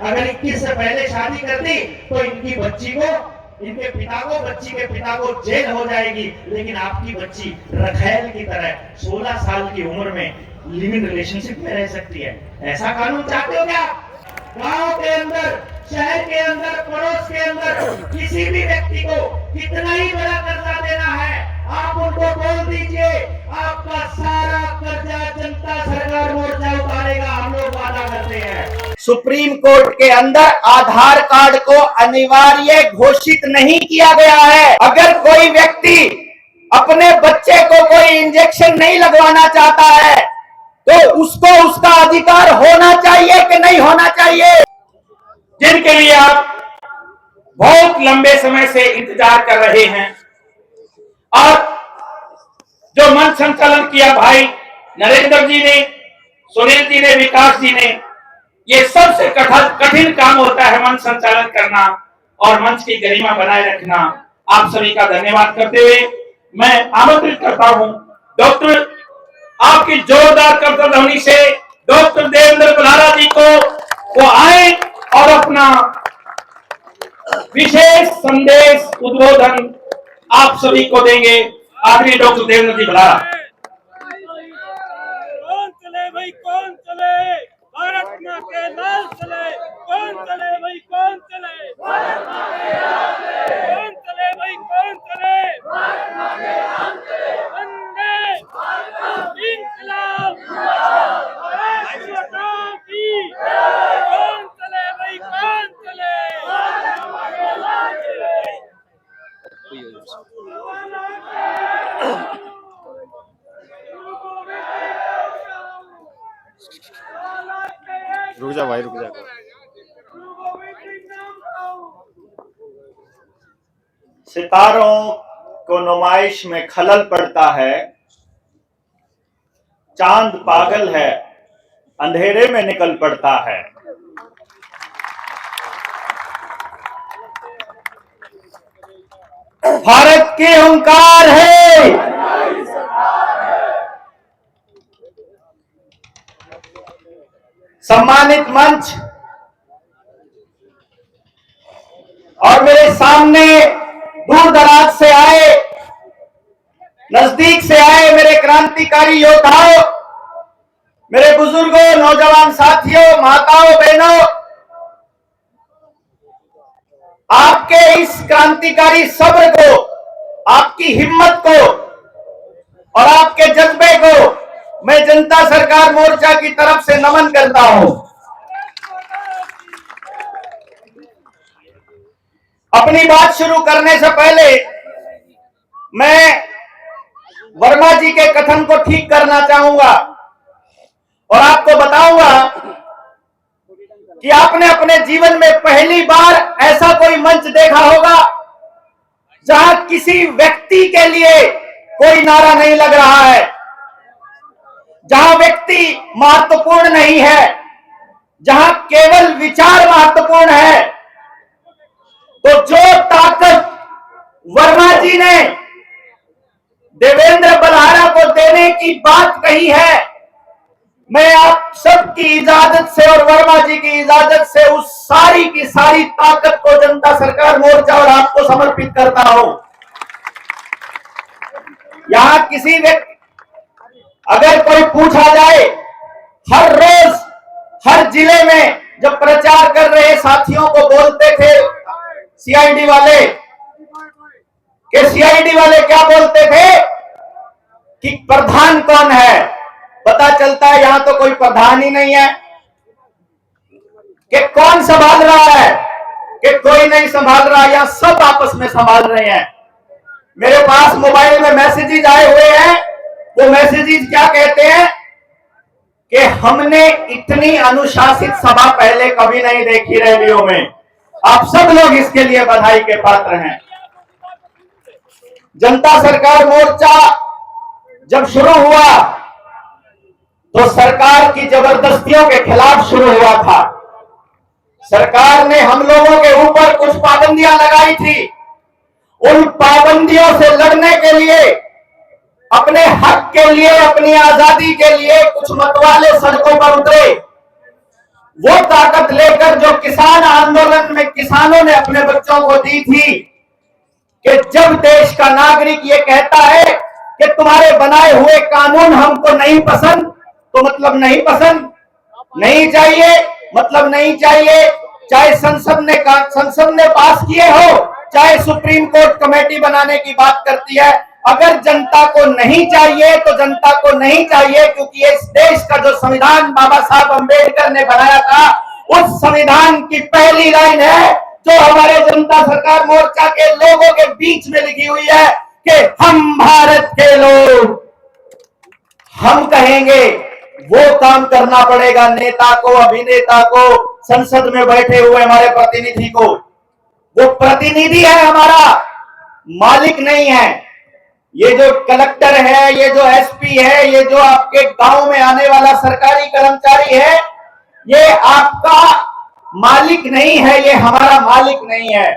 अगर 21 से पहले शादी कर दी तो इनकी बच्ची को, इनके पिता को, बच्ची के पिता को जेल हो जाएगी। लेकिन आपकी बच्ची रखैल की तरह 16 साल की उम्र में लिव इन रिलेशनशिप में रह सकती है। ऐसा कानून चाहते हो क्या? गांव के अंदर, शहर के अंदर, पड़ोस के अंदर किसी भी व्यक्ति को कितना ही बड़ा कर्जा देना है, आप उनको बोल दीजिए, आपका सारा कर्जा जनता सरकार मोर्चा उतारेगा, हम लोग वादा करते हैं। सुप्रीम कोर्ट के अंदर आधार कार्ड को अनिवार्य घोषित नहीं किया गया है। अगर कोई व्यक्ति अपने बच्चे को कोई इंजेक्शन नहीं लगवाना चाहता है तो उसको उसका अधिकार होना चाहिए कि नहीं होना चाहिए? जिनके लिए आप बहुत लंबे समय से इंतजार कर रहे हैं और जो मंच संचालन किया भाई नरेंद्र जी ने, सुनील जी ने, विकास जी ने, ये सबसे कठिन काम होता है मंच संचालन करना और मंच की गरिमा बनाए रखना। आप सभी का धन्यवाद करते हुए मैं आमंत्रित करता हूं डॉक्टर, आपकी जोरदार कर्तव्यध्वनि से डॉक्टर देवेंद्र बल्हारा जी को वो आए और अपना विशेष संदेश उद्बोधन आप सभी को देंगे। आदरणीय डॉक्टर देवेंद्र जी बल्हारा। कौन चले भाई, कौन चले, भारत मां के लाल चले, कौन चले भाई, कौन चले, भारत मां के लाल चले, कौन चले भाई, कौन चले, भारत मां के लाल चले, वंदे इंकलाब भारत माता की, कौन चले भाई, कौन चले, भारत मां के लाल चले। रुक जा भाई, रुक जा। सितारों को नुमाइश में खलल पड़ता है, चांद पागल है, अंधेरे में निकल पड़ता है। भारत के ओंकार है, सम्मानित मंच और मेरे सामने दूर दराज से आए, नजदीक से आए मेरे क्रांतिकारी योद्धाओं, मेरे बुजुर्गों, नौजवान साथियों, माताओं, बहनों, आपके इस क्रांतिकारी सब्र को, आपकी हिम्मत को और आपके जज्बे को मैं जनता सरकार मोर्चा की तरफ से नमन करता हूं। अपनी बात शुरू करने से पहले मैं वर्मा जी के कथन को ठीक करना चाहूंगा और आपको बताऊंगा कि आपने अपने जीवन में पहली बार ऐसा कोई मंच देखा होगा जहां किसी व्यक्ति के लिए कोई नारा नहीं लग रहा है, जहां व्यक्ति महत्वपूर्ण नहीं है, जहां केवल विचार महत्वपूर्ण है। तो जो ताकत वर्मा जी ने देवेंद्र बल्हारा को देने की बात कही है, मैं आप सबकी इजाजत से और वर्मा जी की इजाजत से उस सारी की सारी ताकत को जनता सरकार मोर्चा और आपको समर्पित करता हूं। यहां किसी व्यक्ति, अगर कोई पूछा जाए, हर रोज हर जिले में जब प्रचार कर रहे साथियों को बोलते थे सीआईडी वाले, कि सीआईडी वाले क्या बोलते थे कि प्रधान कौन है, पता चलता है यहां तो कोई प्रधान ही नहीं है। कि कौन संभाल रहा है, कि कोई नहीं संभाल रहा, यहां सब आपस में संभाल रहे हैं। मेरे पास मोबाइल में मैसेजेस आए हुए हैं, वो मैसेजेस क्या कहते हैं कि हमने इतनी अनुशासित सभा पहले कभी नहीं देखी रैलियों में। आप सब लोग इसके लिए बधाई के पात्र हैं। जनता सरकार मोर्चा जब शुरू हुआ तो सरकार की जबरदस्तियों के खिलाफ शुरू हुआ था। सरकार ने हम लोगों के ऊपर कुछ पाबंदियां लगाई थी। उन पाबंदियों से लड़ने के लिए, अपने हक के लिए, अपनी आजादी के लिए कुछ मतवाले सड़कों पर उतरे। वो ताकत लेकर जो किसान मुसलमानों ने अपने बच्चों को दी थी कि जब देश का नागरिक ये कहता है कि तुम्हारे बनाए हुए कानून हमको नहीं पसंद, तो मतलब नहीं पसंद, नहीं चाहिए मतलब नहीं चाहिए, चाहे संसद ने पास किए हो, चाहे सुप्रीम कोर्ट कमेटी बनाने की बात करती है। अगर जनता को नहीं चाहिए तो जनता को नहीं चाहिए, क्योंकि इस देश का जो संविधान बाबा साहब अंबेडकर ने बनाया था, उस संविधान की पहली लाइन है जो हमारे जनता सरकार मोर्चा के लोगों के बीच में लिखी हुई है कि हम भारत के लोग, हम कहेंगे वो काम करना पड़ेगा नेता को, अभिनेता को, संसद में बैठे हुए हमारे प्रतिनिधि को। वो प्रतिनिधि है हमारा, मालिक नहीं है। ये जो कलेक्टर है, ये जो एसपी है, ये जो आपके गांव में आने वाला सरकारी कर्मचारी है, ये आपका मालिक नहीं है, ये हमारा मालिक नहीं है,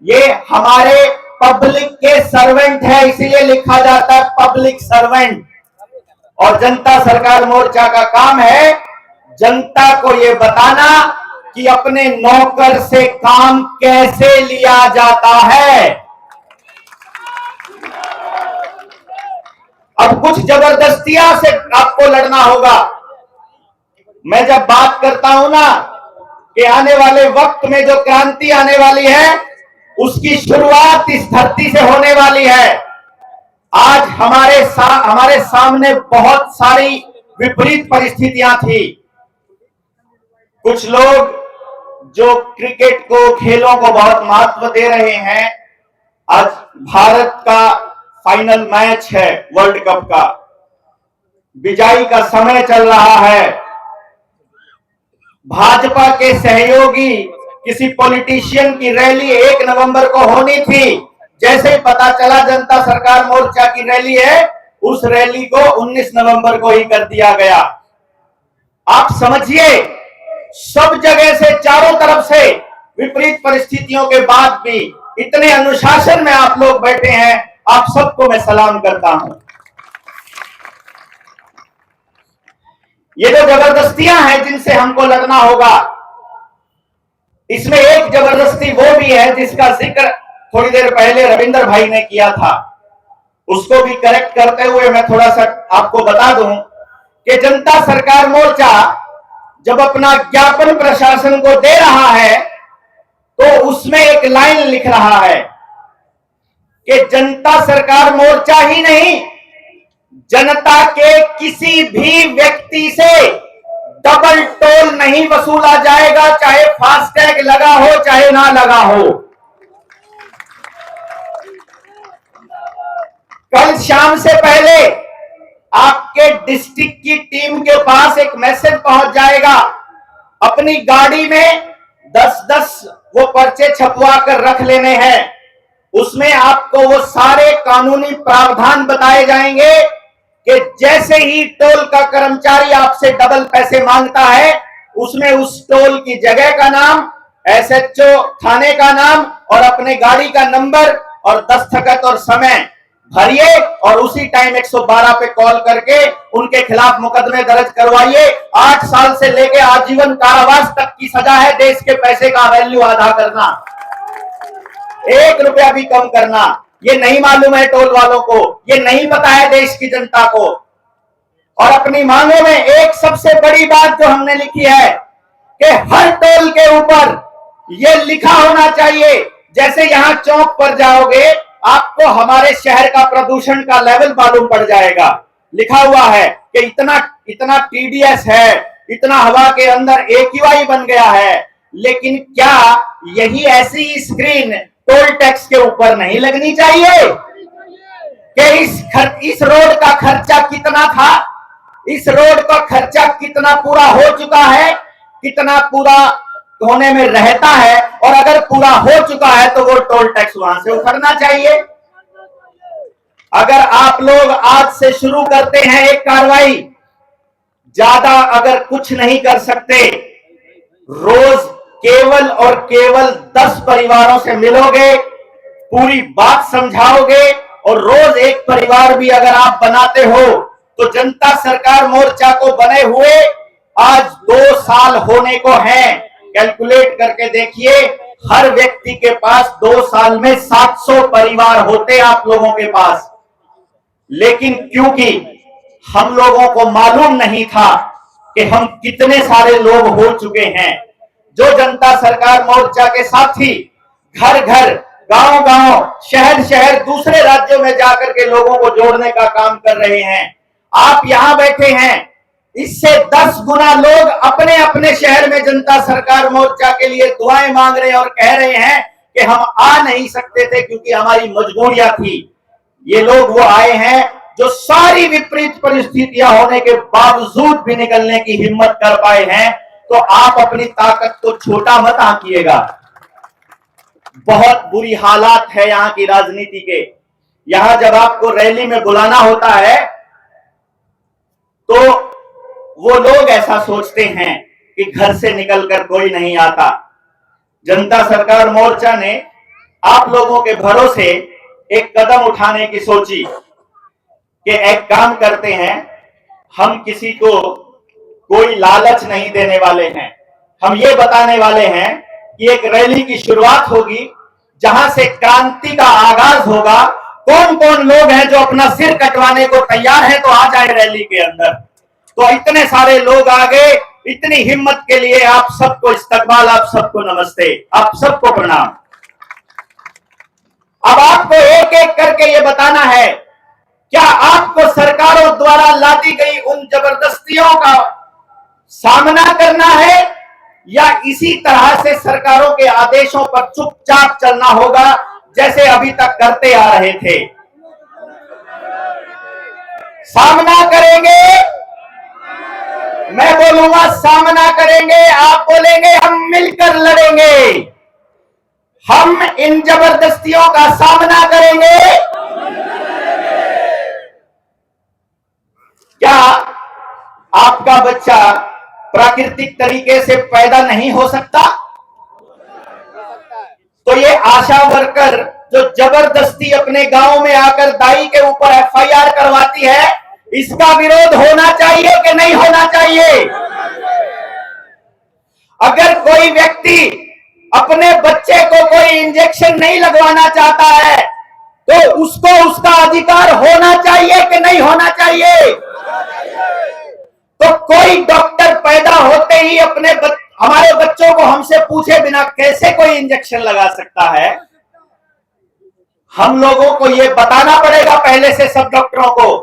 ये हमारे पब्लिक के सर्वेंट है, इसीलिए लिखा जाता है पब्लिक सर्वेंट। और जनता सरकार मोर्चा का काम है जनता को ये बताना कि अपने नौकर से काम कैसे लिया जाता है। अब कुछ जबरदस्तियां से आपको लड़ना होगा। मैं जब बात करता हूं ना कि आने वाले वक्त में जो क्रांति आने वाली है, उसकी शुरुआत इस धरती से होने वाली है। आज हमारे सामने बहुत सारी विपरीत परिस्थितियां थी। कुछ लोग जो क्रिकेट को, खेलों को बहुत महत्व दे रहे हैं, आज भारत का फाइनल मैच है वर्ल्ड कप का, बिजाई का समय चल रहा है। भाजपा के सहयोगी किसी पॉलिटिशियन की रैली 1 नवंबर को होनी थी, जैसे ही पता चला जनता सरकार मोर्चा की रैली है, उस रैली को 19 नवंबर को ही कर दिया गया। आप समझिए, सब जगह से, चारों तरफ से विपरीत परिस्थितियों के बाद भी इतने अनुशासन में आप लोग बैठे हैं, आप सबको मैं सलाम करता हूं। ये जो जबरदस्तियां हैं जिनसे हमको लड़ना होगा, इसमें एक जबरदस्ती वो भी है जिसका जिक्र थोड़ी देर पहले रविंदर भाई ने किया था। उसको भी करेक्ट करते हुए मैं थोड़ा सा आपको बता दूं कि जनता सरकार मोर्चा जब अपना ज्ञापन प्रशासन को दे रहा है, तो उसमें एक लाइन लिख रहा है कि जनता सरकार मोर्चा ही नहीं, जनता के किसी भी व्यक्ति से डबल टोल नहीं वसूला जाएगा, चाहे फास्टैग लगा हो चाहे ना लगा हो। कल शाम से पहले आपके डिस्ट्रिक्ट की टीम के पास एक मैसेज पहुंच जाएगा। अपनी गाड़ी में 10-10 वो पर्चे छपवा कर रख लेने हैं। उसमें आपको वो सारे कानूनी प्रावधान बताए जाएंगे कि जैसे ही टोल का कर्मचारी आपसे डबल पैसे मांगता है, उसमें उस टोल की जगह का नाम, एसएचओ थाने का नाम और अपने गाड़ी का नंबर और दस्तखत और समय भरिए और उसी टाइम 112 पे कॉल करके उनके खिलाफ मुकदमे दर्ज करवाइए। 8 साल से लेके आजीवन कारावास तक की सजा है। देश के पैसे का वैल्यू आधा करना, 1 रुपया भी कम करना, ये नहीं मालूम है टोल वालों को, ये नहीं पता है देश की जनता को। और अपनी मांगों में एक सबसे बड़ी बात जो हमने लिखी है कि हर टोल के ऊपर ये लिखा होना चाहिए, जैसे यहां चौक पर जाओगे आपको हमारे शहर का प्रदूषण का लेवल मालूम पड़ जाएगा। लिखा हुआ है कि इतना टीडीएस है, इतना हवा के अंदर एक्यूआई बन गया है। लेकिन क्या यही ऐसी स्क्रीन टोल टैक्स के ऊपर नहीं लगनी चाहिए कि इस रोड का खर्चा कितना था, इस रोड का खर्चा कितना पूरा हो चुका है, कितना पूरा होने में रहता है, और अगर पूरा हो चुका है तो वो टोल टैक्स वहां से उठना चाहिए। अगर आप लोग आज से शुरू करते हैं एक कार्रवाई, ज्यादा अगर कुछ नहीं कर सकते, रोज केवल और केवल 10 परिवारों से मिलोगे, पूरी बात समझाओगे और रोज एक परिवार भी अगर आप बनाते हो, तो जनता सरकार मोर्चा को बने हुए आज 2 साल होने को हैं। कैलकुलेट करके देखिए हर व्यक्ति के पास 2 साल में 700 परिवार होते आप लोगों के पास। लेकिन क्योंकि हम लोगों को मालूम नहीं था कि हम कितने सारे लोग हो चुके हैं, जो जनता सरकार मोर्चा के साथी घर घर, गांव गांव, शहर शहर, दूसरे राज्यों में जाकर के लोगों को जोड़ने का काम कर रहे हैं। आप यहां बैठे हैं, इससे 10 गुना लोग अपने अपने शहर में जनता सरकार मोर्चा के लिए दुआएं मांग रहे हैं और कह रहे हैं कि हम आ नहीं सकते थे क्योंकि हमारी मजबूरियां थी। ये लोग वो आए हैं जो सारी विपरीत परिस्थितियां होने के बावजूद भी निकलने की हिम्मत कर पाए हैं। तो आप अपनी ताकत को छोटा मत आंकिएगा। बहुत बुरी हालात है यहां की राजनीति के। यहां जब आपको रैली में बुलाना होता है तो वो लोग ऐसा सोचते हैं कि घर से निकलकर कोई नहीं आता। जनता सरकार मोर्चा ने आप लोगों के भरोसे एक कदम उठाने की सोची कि एक काम करते हैं, हम किसी को कोई लालच नहीं देने वाले हैं। हम ये बताने वाले हैं कि एक रैली की शुरुआत होगी जहां से क्रांति का आगाज होगा। कौन कौन लोग हैं जो अपना सिर कटवाने को तैयार हैं तो आ जाए रैली के अंदर। तो इतने सारे लोग आ गए। इतनी हिम्मत के लिए आप सबको इस्तकबाल, आप सबको नमस्ते, आप सबको प्रणाम। अब आपको एक एक करके ये बताना है, क्या आपको सरकारों द्वारा लादी गई उन जबरदस्तियों का सामना करना है या इसी तरह से सरकारों के आदेशों पर चुपचाप चलना होगा जैसे अभी तक करते आ रहे थे? सामना करेंगे, मैं बोलूंगा सामना करेंगे, आप बोलेंगे हम मिलकर लड़ेंगे। हम इन जबरदस्तियों का सामना करेंगे। क्या आपका बच्चा प्राकृतिक तरीके से पैदा नहीं हो सकता? तो ये आशा वर्कर जो जबरदस्ती अपने गांव में आकर दाई के ऊपर एफआईआर करवाती है, इसका विरोध होना चाहिए कि नहीं होना चाहिए? अगर कोई व्यक्ति अपने बच्चे को कोई इंजेक्शन नहीं लगवाना चाहता है तो उसको उसका अधिकार होना चाहिए कि नहीं होना चाहिए? तो कोई डॉक्टर पैदा होते ही हमारे बच्चों को हमसे पूछे बिना कैसे कोई इंजेक्शन लगा सकता है? हम लोगों को यह बताना पड़ेगा पहले से सब डॉक्टरों को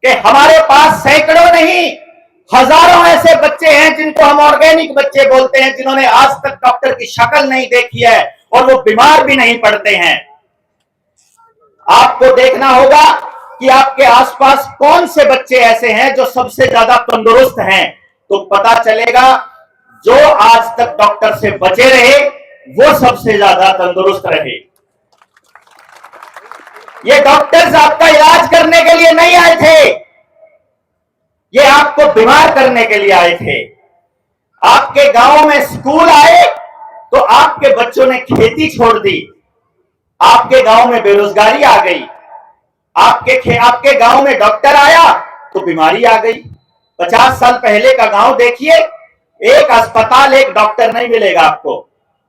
कि हमारे पास सैकड़ों नहीं हजारों ऐसे बच्चे हैं जिनको हम ऑर्गेनिक बच्चे बोलते हैं, जिन्होंने आज तक डॉक्टर की शक्ल नहीं देखी है और वो बीमार भी नहीं पड़ते हैं। आपको देखना होगा कि आपके आसपास कौन से बच्चे ऐसे हैं जो सबसे ज्यादा तंदुरुस्त हैं, तो पता चलेगा जो आज तक डॉक्टर से बचे रहे वो सबसे ज्यादा तंदुरुस्त रहे। ये डॉक्टर्स आपका इलाज करने के लिए नहीं आए थे, ये आपको बीमार करने के लिए आए थे। आपके गांव में स्कूल आए तो आपके बच्चों ने खेती छोड़ दी, आपके गांव में बेरोजगारी आ गई, आपके गांव में डॉक्टर आया तो बीमारी आ गई। 50 साल पहले का गांव देखिए, एक अस्पताल, एक डॉक्टर नहीं मिलेगा आपको,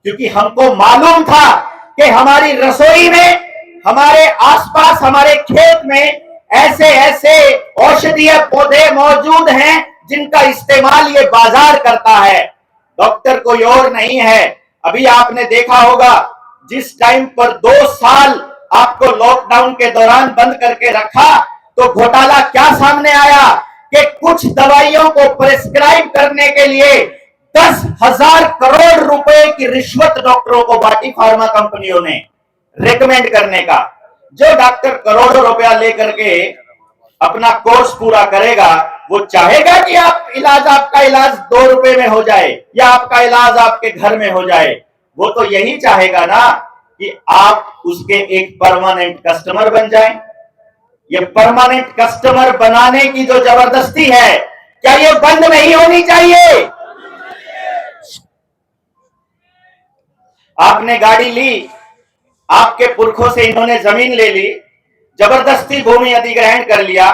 क्योंकि हमको मालूम था कि हमारी रसोई में, हमारे आसपास, हमारे खेत में ऐसे ऐसे औषधीय पौधे मौजूद हैं जिनका इस्तेमाल ये बाजार करता है। डॉक्टर कोई और नहीं है। अभी आपने देखा होगा जिस टाइम पर 2 साल आपको लॉकडाउन के दौरान बंद करके रखा तो घोटाला क्या सामने आया कि कुछ दवाइयों को प्रिस्क्राइब करने के लिए 10,000 करोड़ रुपए की रिश्वत डॉक्टरों को बांटी फार्मा कंपनियों ने रेकमेंड करने का। जो डॉक्टर करोड़ों रुपया लेकर के अपना कोर्स पूरा करेगा वो चाहेगा कि आपका इलाज 2 रुपए में हो जाए या आपका इलाज आपके घर में हो जाए। वो तो यही चाहेगा ना कि आप उसके एक परमानेंट कस्टमर बन जाएं। ये परमानेंट कस्टमर बनाने की जो जबरदस्ती है, क्या ये बंद नहीं होनी चाहिए? आपने गाड़ी ली, आपके पुरखों से इन्होंने जमीन ले ली, जबरदस्ती भूमि अधिग्रहण कर लिया,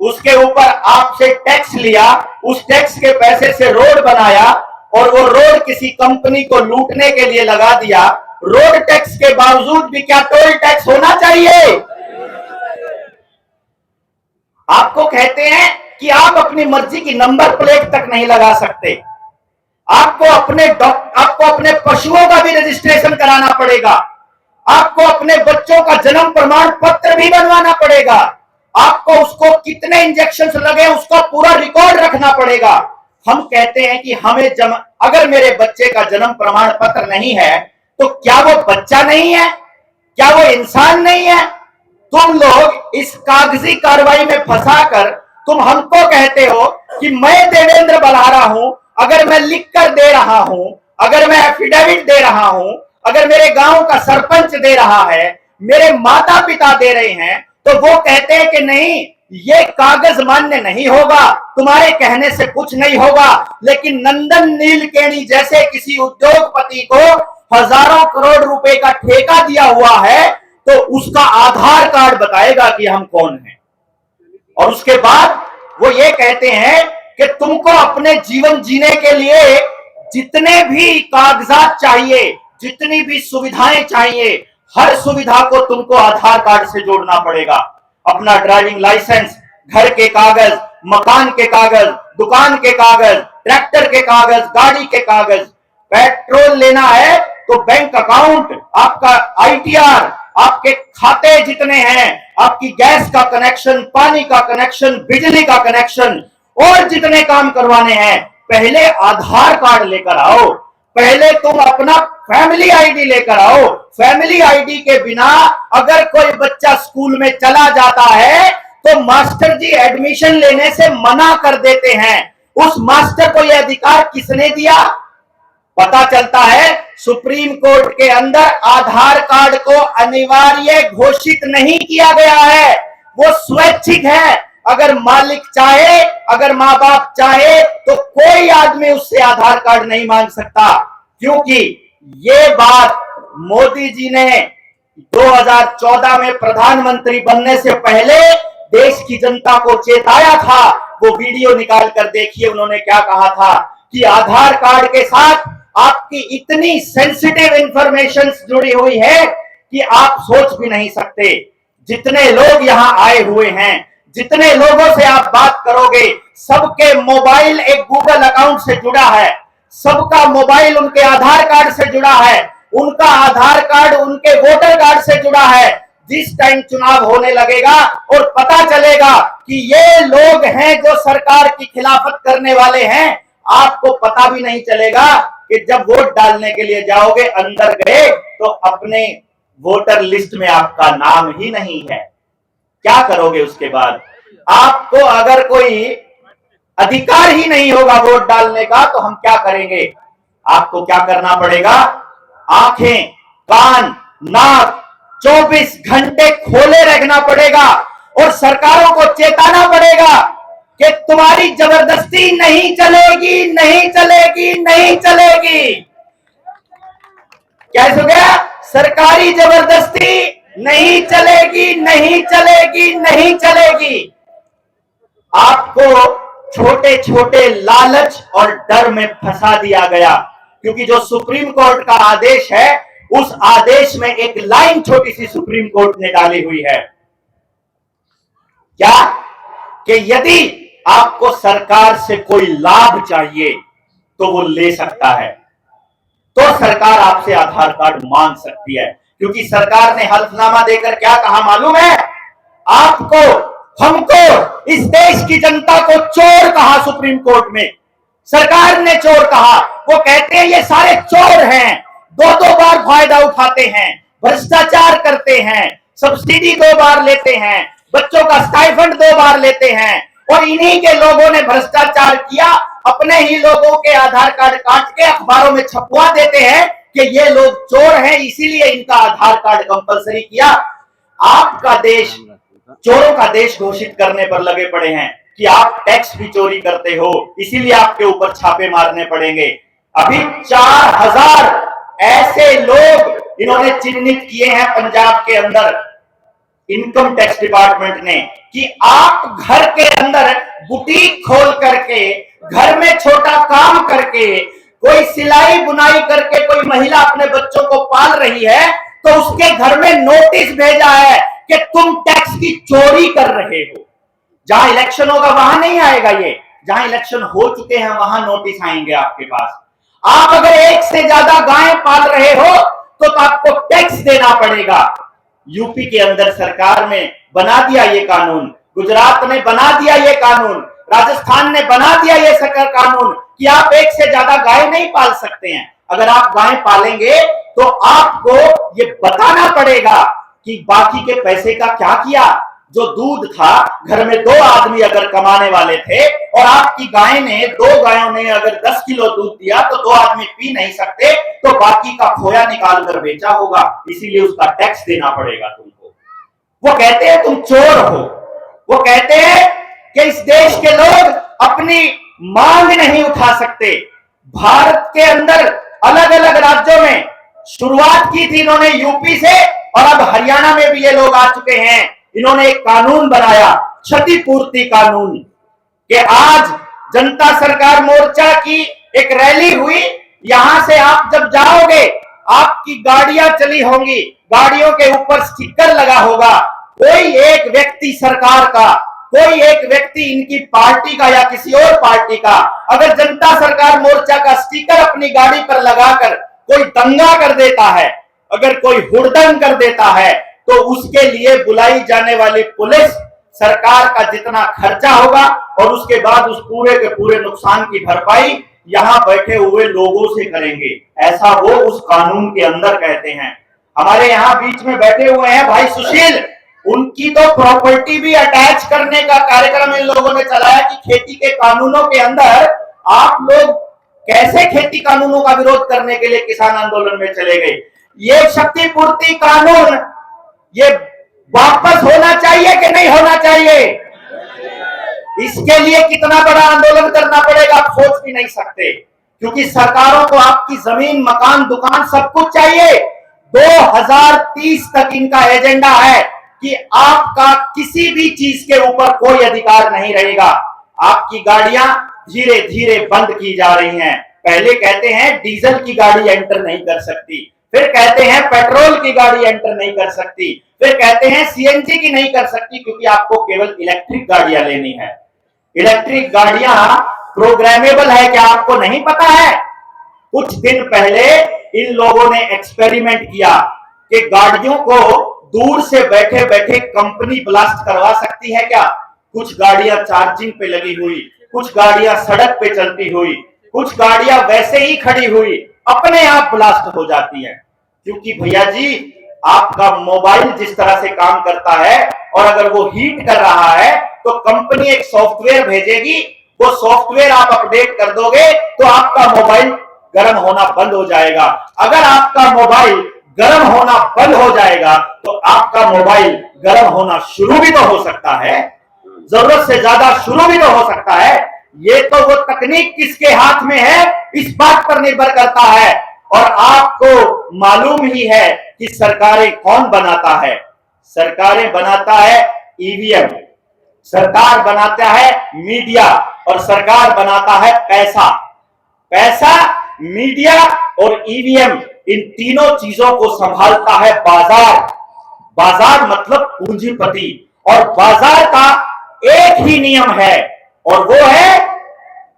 उसके ऊपर आपसे टैक्स लिया, उस टैक्स के पैसे से रोड बनाया, और वो रोड किसी कंपनी को लूटने के लिए लगा दिया, रोड टैक्स के बावजूद भी क्या टोल टैक्स होना चाहिए? आपको कहते हैं कि आप अपनी मर्जी की नंबर प्लेट तक नहीं लगा सकते, आपको अपने पशुओं का भी रजिस्ट्रेशन कराना पड़ेगा, आपको अपने बच्चों का जन्म प्रमाण पत्र भी बनवाना पड़ेगा, आपको उसको कितने इंजेक्शन लगे उसका पूरा रिकॉर्ड रखना पड़ेगा। हम कहते हैं कि अगर मेरे बच्चे का जन्म प्रमाण पत्र नहीं है तो क्या वो बच्चा नहीं है? क्या वो इंसान नहीं है? तुम लोग इस कागजी कार्रवाई में फंसाकर तुम हमको कहते हो कि मैं देवेंद्र बलहारा हूं, अगर मैं लिख कर दे रहा हूं, अगर मैं एफिडेविट दे रहा हूं, अगर मेरे गांव का सरपंच दे रहा है, मेरे माता पिता दे रहे हैं, तो वो कहते हैं कि नहीं ये कागज मान्य नहीं होगा, तुम्हारे कहने से कुछ नहीं होगा। लेकिन नंदन नीलकेणी जैसे किसी उद्योगपति को हजारों करोड़ रुपए का ठेका दिया हुआ है तो उसका आधार कार्ड बताएगा कि हम कौन हैं, और उसके बाद वो ये कहते हैं कि तुमको अपने जीवन जीने के लिए जितने भी कागजात चाहिए, जितनी भी सुविधाएं चाहिए, हर सुविधा को तुमको आधार कार्ड से जोड़ना पड़ेगा। अपना ड्राइविंग लाइसेंस, घर के कागज, मकान के कागज, दुकान के कागज, ट्रैक्टर के कागज, गाड़ी के कागज, पेट्रोल लेना है तो बैंक अकाउंट, आपका ITR, आपके खाते जितने हैं, आपकी गैस का कनेक्शन, पानी का कनेक्शन, बिजली का कनेक्शन और जितने काम करवाने हैं, पहले आधार कार्ड लेकर आओ, पहले तुम अपना फैमिली आईडी लेकर आओ। फैमिली आईडी के बिना अगर कोई बच्चा स्कूल में चला जाता है तो मास्टर जी एडमिशन लेने से मना कर देते हैं। उस मास्टर को यह अधिकार किसने दिया? पता चलता है सुप्रीम कोर्ट के अंदर आधार कार्ड को अनिवार्य घोषित नहीं किया गया है, वो स्वैच्छिक है। अगर मालिक चाहे, अगर माँ बाप चाहे तो कोई आदमी उससे आधार कार्ड नहीं मांग सकता, क्योंकि ये बात मोदी जी ने 2014 में प्रधानमंत्री बनने से पहले देश की जनता को चेताया था। वो वीडियो निकाल कर देखिए, उन्होंने क्या कहा था कि आधार कार्ड के साथ आपकी इतनी सेंसिटिव इंफॉर्मेशन जुड़ी हुई है कि आप सोच भी नहीं सकते। जितने लोग यहां आए हुए हैं, जितने लोगों से आप बात करोगे, सबके मोबाइल एक गूगल अकाउंट से जुड़ा है, सबका मोबाइल उनके आधार कार्ड से जुड़ा है, उनका आधार कार्ड उनके वोटर कार्ड से जुड़ा है। जिस टाइम चुनाव होने लगेगा और पता चलेगा कि ये लोग हैं जो सरकार की खिलाफत करने वाले हैं, आपको पता भी नहीं चलेगा कि जब वोट डालने के लिए जाओगे, अंदर गए तो अपने वोटर लिस्ट में आपका नाम ही नहीं है। क्या करोगे उसके बाद? आपको अगर कोई अधिकार ही नहीं होगा वोट डालने का तो हम क्या करेंगे? आपको क्या करना पड़ेगा? आंखें, कान, नाक 24 घंटे खोले रखना पड़ेगा और सरकारों को चेताना पड़ेगा कि तुम्हारी जबरदस्ती नहीं चलेगी, नहीं चलेगी, नहीं चलेगी। क्या हो गया? सरकारी जबरदस्ती नहीं चलेगी, नहीं चलेगी, नहीं चलेगी। आपको छोटे छोटे लालच और डर में फंसा दिया गया, क्योंकि जो सुप्रीम कोर्ट का आदेश है उस आदेश में एक लाइन छोटी सी सुप्रीम कोर्ट ने डाली हुई है, क्या? कि यदि आपको सरकार से कोई लाभ चाहिए तो वो ले सकता है, तो सरकार आपसे आधार कार्ड मांग सकती है। क्योंकि सरकार ने हल्फनामा देकर क्या कहा मालूम है? आपको, हमको, इस देश की जनता को चोर कहा सुप्रीम कोर्ट में। सरकार ने चोर कहा। वो कहते हैं ये सारे चोर हैं, दो बार फायदा उठाते हैं, भ्रष्टाचार करते हैं, सब्सिडी 2 बार लेते हैं, बच्चों का स्टाइफंड 2 बार लेते हैं, और इन्हीं के लोगों ने भ्रष्टाचार किया, अपने ही लोगों के आधार कार्ड काट के अखबारों में छपवा देते हैं कि ये लोग चोर हैं, इसीलिए इनका आधार कार्ड कंपलसरी किया। आपका देश चोरों का देश घोषित करने पर लगे पड़े हैं कि आप टैक्स भी चोरी करते हो, इसीलिए आपके ऊपर छापे मारने पड़ेंगे। अभी 4000 ऐसे लोग इन्होंने चिन्हित किए हैं पंजाब के अंदर, इनकम टैक्स डिपार्टमेंट ने, कि आप घर के अंदर बुटीक खोल करके, घर में छोटा काम करके, कोई सिलाई बुनाई करके कोई महिला अपने बच्चों को पाल रही है तो उसके घर में नोटिस भेजा है कि तुम टैक्स की चोरी कर रहे हो। जहां इलेक्शन होगा वहां नहीं आएगा ये, जहां इलेक्शन हो चुके हैं वहां नोटिस आएंगे आपके पास। आप अगर एक से ज्यादा गायें पाल रहे हो तो आपको टैक्स देना पड़ेगा। यूपी के अंदर सरकार ने बना दिया ये कानून, गुजरात ने बना दिया ये कानून, राजस्थान ने बना दिया ये सरकार कानून कि आप एक से ज्यादा गाय नहीं पाल सकते हैं। अगर आप गाय पालेंगे तो आपको ये बताना पड़ेगा कि बाकी के पैसे का क्या किया। जो दूध था, घर में 2 आदमी अगर कमाने वाले थे और आपकी गाय ने 2 गायों ने अगर 10 किलो दूध दिया तो 2 आदमी पी नहीं सकते, तो बाकी का खोया निकाल कर बेचा होगा, इसीलिए उसका टैक्स देना पड़ेगा तुमको। वो कहते हैं तुम चोर हो, वो कहते हैं कि इस देश के लोग अपनी मांग नहीं उठा सकते। भारत के अंदर अलग अलग राज्यों में शुरुआत की थी इन्होंने यूपी से, और अब हरियाणा में भी ये लोग आ चुके हैं। इन्होंने एक कानून बनाया, क्षतिपूर्ति कानून, कि आज जनता सरकार मोर्चा की एक रैली हुई, यहां से आप जब जाओगे आपकी गाड़ियां चली होंगी, गाड़ियों के ऊपर स्टिकर लगा होगा, कोई एक व्यक्ति सरकार का, कोई एक व्यक्ति इनकी पार्टी का या किसी और पार्टी का अगर जनता सरकार मोर्चा का स्टिकर अपनी गाड़ी पर लगाकर कोई दंगा कर देता है, अगर कोई हुड़दंग कर देता है, तो उसके लिए बुलाई जाने वाली पुलिस सरकार का जितना खर्चा होगा और उसके बाद उस पूरे के पूरे नुकसान की भरपाई यहां बैठे हुए लोगों से करेंगे। ऐसा वो उस कानून के अंदर कहते हैं। हमारे यहां बीच में बैठे हुए हैं भाई सुशील, उनकी तो प्रॉपर्टी भी अटैच करने का कार्यक्रम इन लोगों ने चलाया कि खेती के कानूनों के अंदर आप लोग कैसे खेती कानूनों का विरोध करने के लिए किसान आंदोलन में चले गए। ये क्षतिपूर्ति कानून ये वापस होना चाहिए कि नहीं होना चाहिए? इसके लिए कितना बड़ा आंदोलन करना पड़ेगा आप सोच भी नहीं सकते, क्योंकि सरकारों को आपकी जमीन, मकान, दुकान सब कुछ चाहिए। 2030 तक इनका एजेंडा है कि आपका किसी भी चीज के ऊपर कोई अधिकार नहीं रहेगा। आपकी गाड़ियां धीरे धीरे बंद की जा रही हैं। पहले कहते हैं डीजल की गाड़ी एंटर नहीं कर सकती, फिर कहते हैं पेट्रोल की गाड़ी एंटर नहीं कर सकती, फिर कहते हैं सीएनजी की नहीं कर सकती, क्योंकि आपको केवल इलेक्ट्रिक गाड़ियां लेनी है। इलेक्ट्रिक गाड़ियां प्रोग्रामेबल है, क्या आपको नहीं पता है? कुछ दिन पहले इन लोगों ने एक्सपेरिमेंट किया कि गाड़ियों को दूर से बैठे बैठे कंपनी ब्लास्ट करवा सकती है क्या। कुछ गाड़ियां चार्जिंग पे लगी हुई, कुछ गाड़ियां सड़क पे चलती हुई, कुछ गाड़ियां वैसे ही खड़ी हुई अपने आप ब्लास्ट हो जाती है। क्योंकि भैया जी आपका मोबाइल जिस तरह से काम करता है और अगर वो हीट कर रहा है तो कंपनी एक सॉफ्टवेयर भेजेगी, वो सॉफ्टवेयर आप अपडेट कर दोगे तो आपका मोबाइल गर्म होना बंद हो जाएगा। अगर आपका मोबाइल गर्म होना बंद हो जाएगा तो आपका मोबाइल गर्म होना शुरू भी तो हो सकता है, जरूरत से ज्यादा शुरू भी तो हो सकता है। ये तो वो तकनीक किसके हाथ में है इस बात पर निर्भर करता है। और आपको मालूम ही है कि सरकारें कौन बनाता है। सरकारें बनाता है ईवीएम, सरकार बनाता है मीडिया, और सरकार बनाता है पैसा। पैसा, मीडिया और ईवीएम, इन तीनों चीजों को संभालता है बाजार। बाजार मतलब पूंजीपति, और बाजार का एक ही नियम है और वो है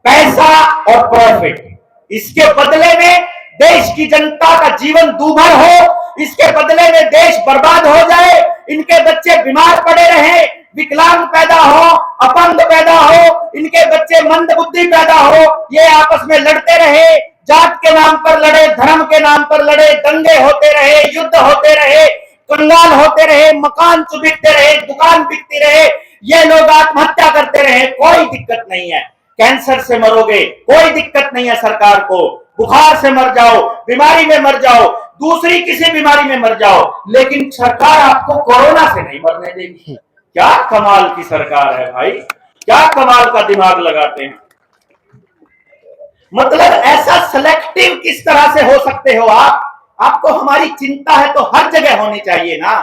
पैसा और प्रॉफिट। इसके बदले में देश की जनता का जीवन दूभर हो, इसके बदले में देश बर्बाद हो जाए, इनके बच्चे बीमार पड़े रहे, विकलांग पैदा हो, अपंग पैदा हो, इनके बच्चे मंद बुद्धि पैदा हो, ये आपस में लड़ते रहे, जात के नाम पर लड़े, धर्म के नाम पर लड़े, दंगे होते रहे, युद्ध होते रहे, कंगाल होते रहे, मकान चुभिकते रहे, दुकान बिकती रहे, ये लोग आत्महत्या करते रहे, कोई दिक्कत नहीं है। कैंसर से मरोगे कोई दिक्कत नहीं है सरकार को, बुखार से मर जाओ, बीमारी में मर जाओ, दूसरी किसी बीमारी में मर जाओ, लेकिन सरकार आपको कोरोना से नहीं मरने देगी। क्या कमाल की सरकार है भाई, क्या कमाल का दिमाग लगाते हैं। मतलब ऐसा सिलेक्टिव किस तरह से हो सकते हो आप? आपको हमारी चिंता है तो हर जगह होनी चाहिए ना।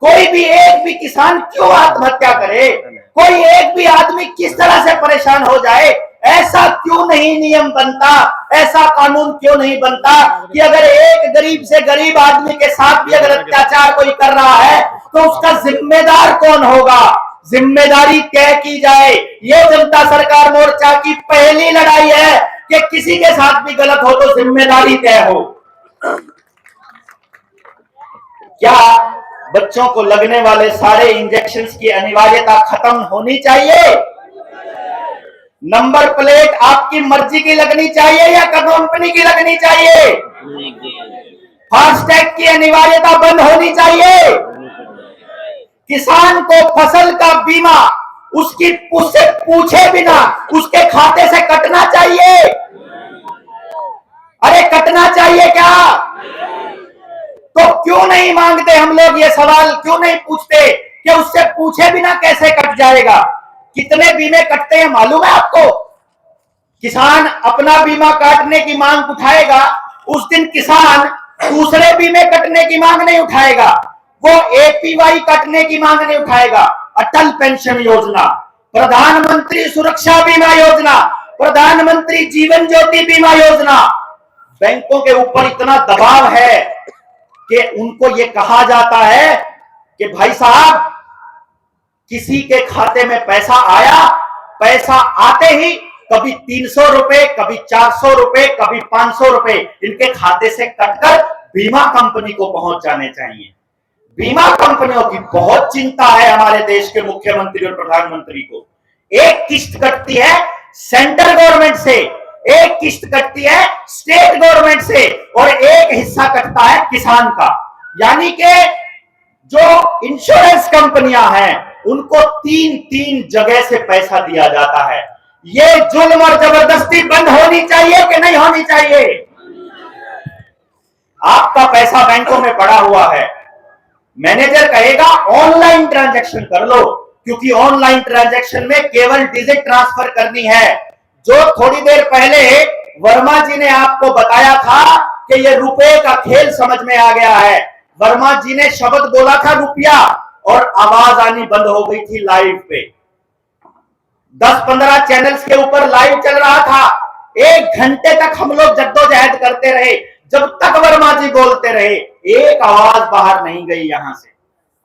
कोई भी एक भी किसान क्यों आत्महत्या करे, कोई एक भी आदमी किस तरह से परेशान हो जाए, ऐसा क्यों नहीं नियम बनता, ऐसा कानून क्यों नहीं बनता कि अगर एक गरीब से गरीब आदमी के साथ भी अगर अत्याचार कोई कर रहा है तो उसका जिम्मेदार कौन होगा, जिम्मेदारी तय की जाए। ये जनता सरकार मोर्चा की पहली लड़ाई है कि किसी के साथ भी गलत हो तो जिम्मेदारी तय हो। क्या बच्चों को लगने वाले सारे इंजेक्शंस की अनिवार्यता खत्म होनी चाहिए? नंबर प्लेट आपकी मर्जी की लगनी चाहिए या कंपनी की लगनी चाहिए? फास्टैग की अनिवार्यता बंद होनी चाहिए। किसान को फसल का बीमा उससे पूछे बिना उसके खाते से कटना चाहिए। अरे कटना चाहिए क्या? तो क्यों नहीं मांगते हम लोग ये सवाल, क्यों नहीं पूछते कि उससे पूछे बिना कैसे कट जाएगा? कितने बीमे कटते हैं मालूम है आपको? किसान अपना बीमा काटने की मांग उठाएगा, उस दिन किसान दूसरे बीमे कटने की मांग नहीं उठाएगा, वो एपीवाई कटने की मांग नहीं उठाएगा। अटल पेंशन योजना, प्रधानमंत्री सुरक्षा बीमा योजना, प्रधानमंत्री जीवन ज्योति बीमा योजना, बैंकों के ऊपर इतना दबाव है कि उनको ये कहा जाता है कि भाई साहब किसी के खाते में पैसा आया, पैसा आते ही कभी 300 रुपए, कभी 400 रुपए, कभी 500 रुपए इनके खाते से कटकर बीमा कंपनी को पहुंच जाने चाहिए। बीमा कंपनियों की बहुत चिंता है हमारे देश के मुख्यमंत्री और प्रधानमंत्री को। एक किस्त कटती है सेंट्रल गवर्नमेंट से, एक किस्त कटती है स्टेट गवर्नमेंट से और एक हिस्सा कटता है किसान का। यानी कि जो इंश्योरेंस कंपनियां हैं उनको 3 जगह से पैसा दिया जाता है। ये जुल्म और जबरदस्ती बंद होनी चाहिए कि नहीं होनी चाहिए? आपका पैसा बैंकों में पड़ा हुआ है, मैनेजर कहेगा ऑनलाइन ट्रांजैक्शन कर लो, क्योंकि ऑनलाइन ट्रांजैक्शन में केवल डिजिट ट्रांसफर करनी है। जो थोड़ी देर पहले वर्मा जी ने आपको बताया था कि ये रुपए का खेल समझ में आ गया है। वर्मा जी ने शब्द बोला था रुपया और आवाज आनी बंद हो गई थी लाइव पे। 10-15 चैनल्स के ऊपर लाइव चल रहा था। 1 घंटे तक हम लोग जद्दोजहद करते रहे, जब तक वर्मा जी बोलते रहे, एक आवाज बाहर नहीं गई यहां से।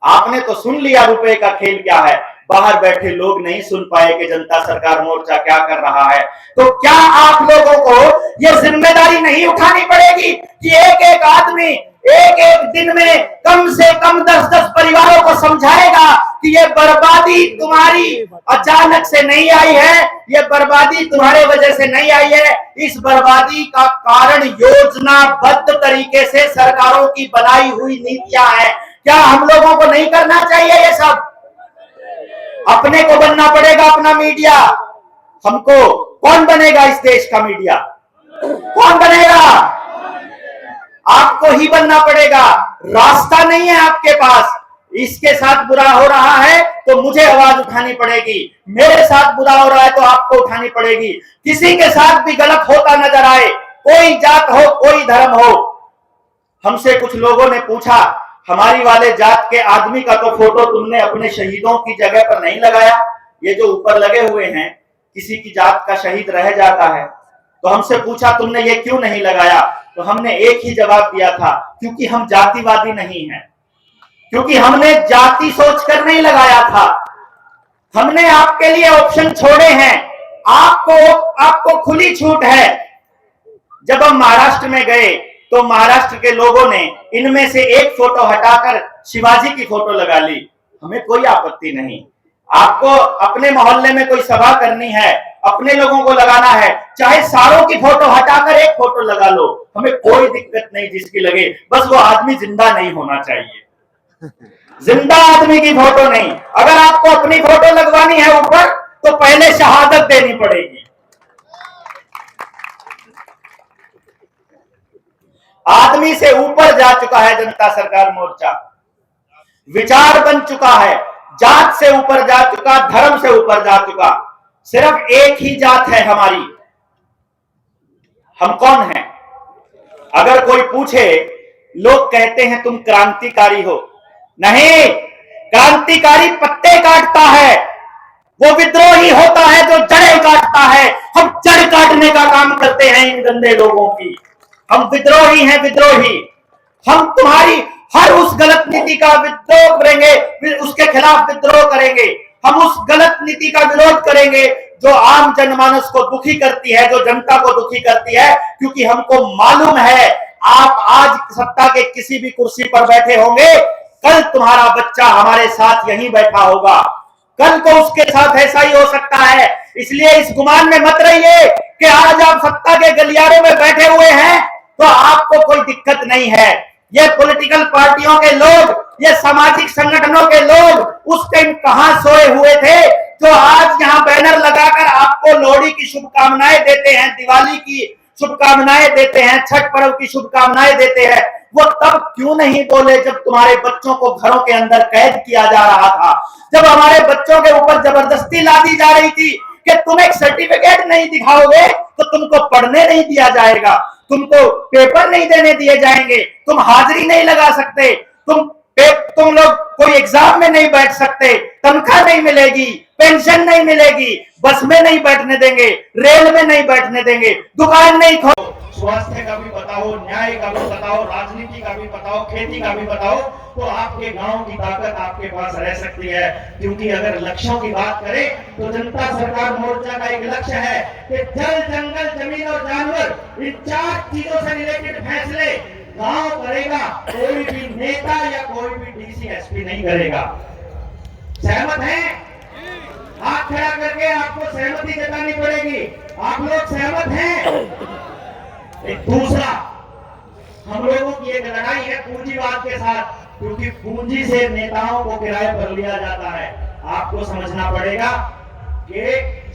आपने तो सुन लिया रुपए का खेल क्या है, बाहर बैठे लोग नहीं सुन पाए कि जनता सरकार मोर्चा क्या कर रहा है। तो क्या आप लोगों को यह जिम्मेदारी नहीं उठानी पड़ेगी कि एक एक आदमी एक एक दिन में कम से कम 10-10 परिवारों को समझाएगा कि ये बर्बादी तुम्हारी अचानक से नहीं आई है, ये बर्बादी तुम्हारे वजह से नहीं आई है, इस बर्बादी का कारण योजनाबद्ध तरीके से सरकारों की बनाई हुई नीतियां हैं। क्या हम लोगों को नहीं करना चाहिए ये सब? अपने को बनना पड़ेगा अपना मीडिया। हमको कौन बनेगा इस देश का मीडिया? कौन बनेगा? आपको ही बनना पड़ेगा। रास्ता नहीं है आपके पास। इसके साथ बुरा हो रहा है तो मुझे आवाज उठानी पड़ेगी, मेरे साथ बुरा हो रहा है तो आपको उठानी पड़ेगी। किसी के साथ भी गलत होता नजर आए, कोई जात हो कोई धर्म हो। हमसे कुछ लोगों ने पूछा, हमारी वाले जात के आदमी का तो फोटो तुमने अपने शहीदों की जगह पर नहीं लगाया, ये जो ऊपर लगे हुए हैं, किसी की जात का शहीद रह जाता है तो हमसे पूछा तुमने ये क्यों नहीं लगाया? तो हमने एक ही जवाब दिया था, क्योंकि हम जातिवादी नहीं हैं, क्योंकि हमने जाति सोचकर नहीं लगाया था। हमने आपके लिए ऑप्शन छोड़े हैं, आपको खुली छूट है। जब हम महाराष्ट्र में गए तो महाराष्ट्र के लोगों ने इनमें से एक फोटो हटाकर शिवाजी की फोटो लगा ली, हमें कोई आपत्ति नहीं। आपको अपने मोहल्ले में कोई सभा करनी है, अपने लोगों को लगाना है, चाहे सारों की फोटो हटाकर एक फोटो लगा लो, हमें कोई दिक्कत नहीं जिसकी लगे, बस वो आदमी जिंदा नहीं होना चाहिए। जिंदा आदमी की फोटो नहीं। अगर आपको अपनी फोटो लगवानी है ऊपर तो पहले शहादत देनी पड़ेगी। आदमी से ऊपर जा चुका है जनता सरकार मोर्चा, विचार बन चुका है, जात से ऊपर जा चुका, धर्म से ऊपर जा चुका। सिर्फ एक ही जात है हमारी। हम कौन हैं? अगर कोई पूछे, लोग कहते हैं तुम क्रांतिकारी हो। नहीं, क्रांतिकारी पत्ते काटता है, वो विद्रोही होता है जो जड़ें काटता है। हम जड़ काटने का काम करते हैं इन गंदे लोगों की। हम विद्रोही हैं, विद्रोही। हम तुम्हारी हर उस गलत नीति का विद्रोह करेंगे, उसके खिलाफ विद्रोह करेंगे। हम उस गलत नीति का विरोध करेंगे जो आम जनमानस को दुखी करती है, जो जनता को दुखी करती है, क्योंकि हमको मालूम है आप आज सत्ता के किसी भी कुर्सी पर बैठे होंगे, कल तुम्हारा बच्चा हमारे साथ यहीं बैठा होगा, कल को उसके साथ ऐसा ही हो सकता है। इसलिए इस गुमान में मत रहिए कि आज आप सत्ता के गलियारों में बैठे हुए हैं तो आपको कोई दिक्कत नहीं है। ये पॉलिटिकल पार्टियों के लोग, ये सामाजिक संगठनों के लोग उस टाइम कहां सोए हुए थे जो आज यहां बैनर लगाकर आपको लोहड़ी की शुभकामनाएं देते हैं, दिवाली की शुभकामनाएं देते हैं, छठ पर्व की शुभकामनाएं देते हैं। वो तब क्यों नहीं बोले जब तुम्हारे बच्चों को घरों के अंदर कैद किया जा रहा था, जब हमारे बच्चों के ऊपर जबरदस्ती लादी जा रही थी कि तुम एक सर्टिफिकेट नहीं दिखाओगे तो तुमको पढ़ने नहीं दिया जाएगा, तुमको पेपर नहीं देने दिए जाएंगे, तुम हाजिरी नहीं लगा सकते, तुम लोग कोई एग्जाम में नहीं बैठ सकते, तनख्वाह नहीं मिलेगी, पेंशन नहीं मिलेगी, बस में नहीं बैठने देंगे, रेल में नहीं बैठने देंगे, दुकान नहीं खोल। स्वास्थ्य का भी बताओ, न्याय का भी बताओ, राजनीति का भी बताओ, खेती का भी बताओ, तो आपके गांव की ताकत आपके पास रह सकती है। क्योंकि अगर लक्ष्यों की बात करें तो जनता सरकार मोर्चा का एक लक्ष्य है कि जल, जंगल, जमीन और जानवर, इन 4 चीजों से रिलेटेड फैसले गांव करेगा, कोई भी नेता या कोई भी डीसी एसपी नहीं करेगा। सहमत हैं? हाथ खड़ा करके आपको सहमति जतानी पड़ेगी। आप लोग सहमत हैं? एक दूसरा, हम लोगों की एक लड़ाई है पूंजीवाद के साथ, क्योंकि पूंजी से नेताओं को किराए पर लिया जाता है। आपको समझना पड़ेगा कि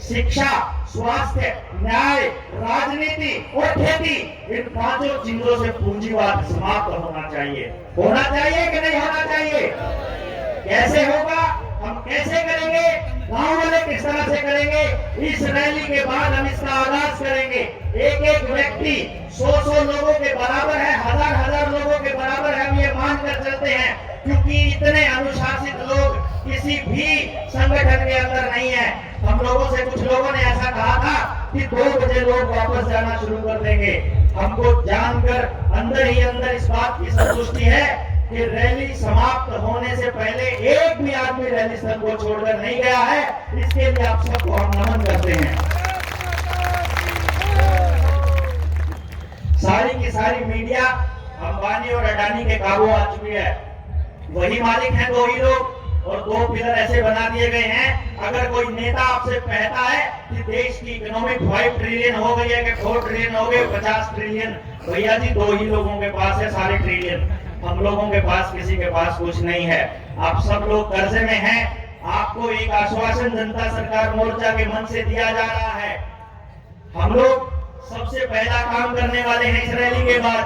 शिक्षा, स्वास्थ्य, न्याय, राजनीति और खेती, इन 5 चीजों से पूंजीवाद समाप्त होना चाहिए। होना चाहिए कि नहीं होना चाहिए? कैसे होगा, हम कैसे करेंगे, गांव वाले किस तरह से करेंगे, इस रैली के बाद हम इसका आगाज करेंगे। एक एक व्यक्ति 100 लोगों के बराबर है, 1000 लोगों के बराबर है, हम ये मानकर चलते हैं, क्योंकि इतने अनुशासित लोग किसी भी संगठन के अंदर नहीं है। हम लोगों से कुछ लोगों ने ऐसा कहा था कि 2 बजे लोग वापस जाना शुरू कर देंगे। हमको जानकर अंदर ही अंदर इस बात की संतुष्टि है कि रैली समाप्त होने से पहले एक भी आदमी रैली स्थल को छोड़कर नहीं गया है। इसके लिए आप सबको हम नमन करते हैं। सारी की सारी मीडिया अंबानी और अडानी के काबू आ चुकी है। वही मालिक हैं 2 ही लोग, और 2 पिलर ऐसे बना दिए गए हैं। अगर कोई नेता आपसे कहता है कि देश की इकोनॉमी 5 ट्रिलियन हो गई है कि 4 ट्रिलियन हो गए, 50 ट्रिलियन, भैया जी 2 ही लोगों के पास है सारे ट्रिलियन। हम लोगों के पास, किसी के पास कुछ नहीं है। आप सब लोग कर्जे में हैं। आपको एक आश्वासन जनता सरकार मोर्चा के मन से दिया जा रहा है। हम लोग सबसे पहला काम करने वाले हैं इस रैली के बाद,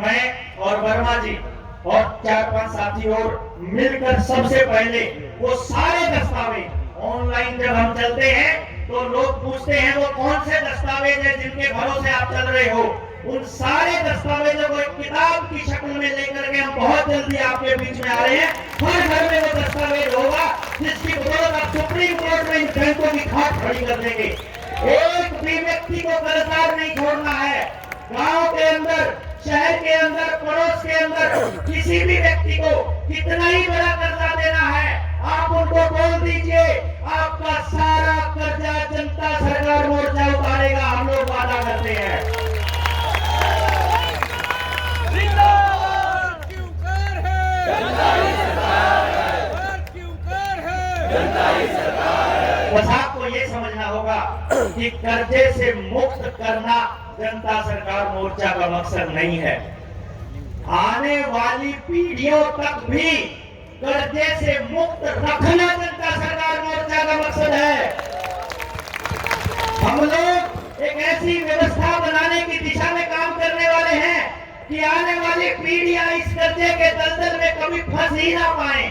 मैं और वर्मा जी और 4-5 साथी और मिलकर सबसे पहले वो सारे दस्तावेज ऑनलाइन जब हम चलते हैं तो लोग पूछते हैं वो कौन से दस्तावेज है जिनके भरोसे आप चल रहे हो, उन सारे दस्तावेजों को एक किताब की शक्ल में लेकर के हम बहुत जल्दी आपके बीच में आ रहे हैं। हर घर में वो दस्तावेज होगा जिसकी बदौलत आप सुप्रीम कोर्ट में इन बैंकों की खाट खड़ी कर देंगे। एक भी व्यक्ति को कर्जदार नहीं छोड़ना है। गांव के अंदर, शहर के अंदर, पड़ोस के अंदर किसी भी व्यक्ति को कितना ही बड़ा कर्जा देना है, आप उनको बोल दीजिए, आपका सारा कर्जा जनता सरकार मोर्चा उतारेगा। हम लोग वादा करते हैं। बस आपको ये समझना होगा कि कर्जे से मुक्त करना जनता सरकार मोर्चा का मकसद नहीं है। आने वाली पीढ़ियों तक भी कर्जे से मुक्त रखना जनता सरकार मोर्चा का मकसद है। हम लोग एक ऐसी व्यवस्था बनाने की दिशा में काम करने वाले हैं कि आने वाली पीढ़ियां इस कर्जे के दलदल में कभी फंस ही ना पाए।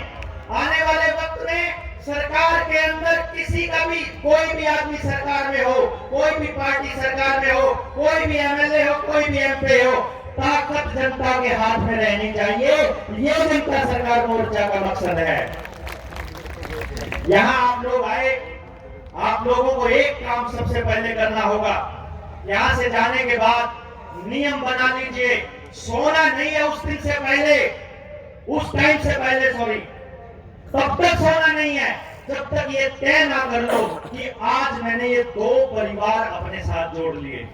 आने वाले वक्त में सरकार के अंदर किसी का भी, कोई भी आदमी सरकार में हो, कोई भी पार्टी सरकार में हो, कोई भी एमएलए हो, कोई भी एमपी हो, ताकत जनता के हाथ में रहनी चाहिए। ये जनता सरकार मोर्चा का मकसद है। यहाँ आप लोग आए आप लोगों को एक काम सबसे पहले करना होगा, यहाँ से जाने के बाद नियम बना लीजिए, सोना नहीं है उस दिन से पहले, उस टाइम से पहले सॉरी, तब तक सोना नहीं है जब तक ये तय ना कर लो कि आज मैंने ये 2 परिवार अपने साथ जोड़ लिए।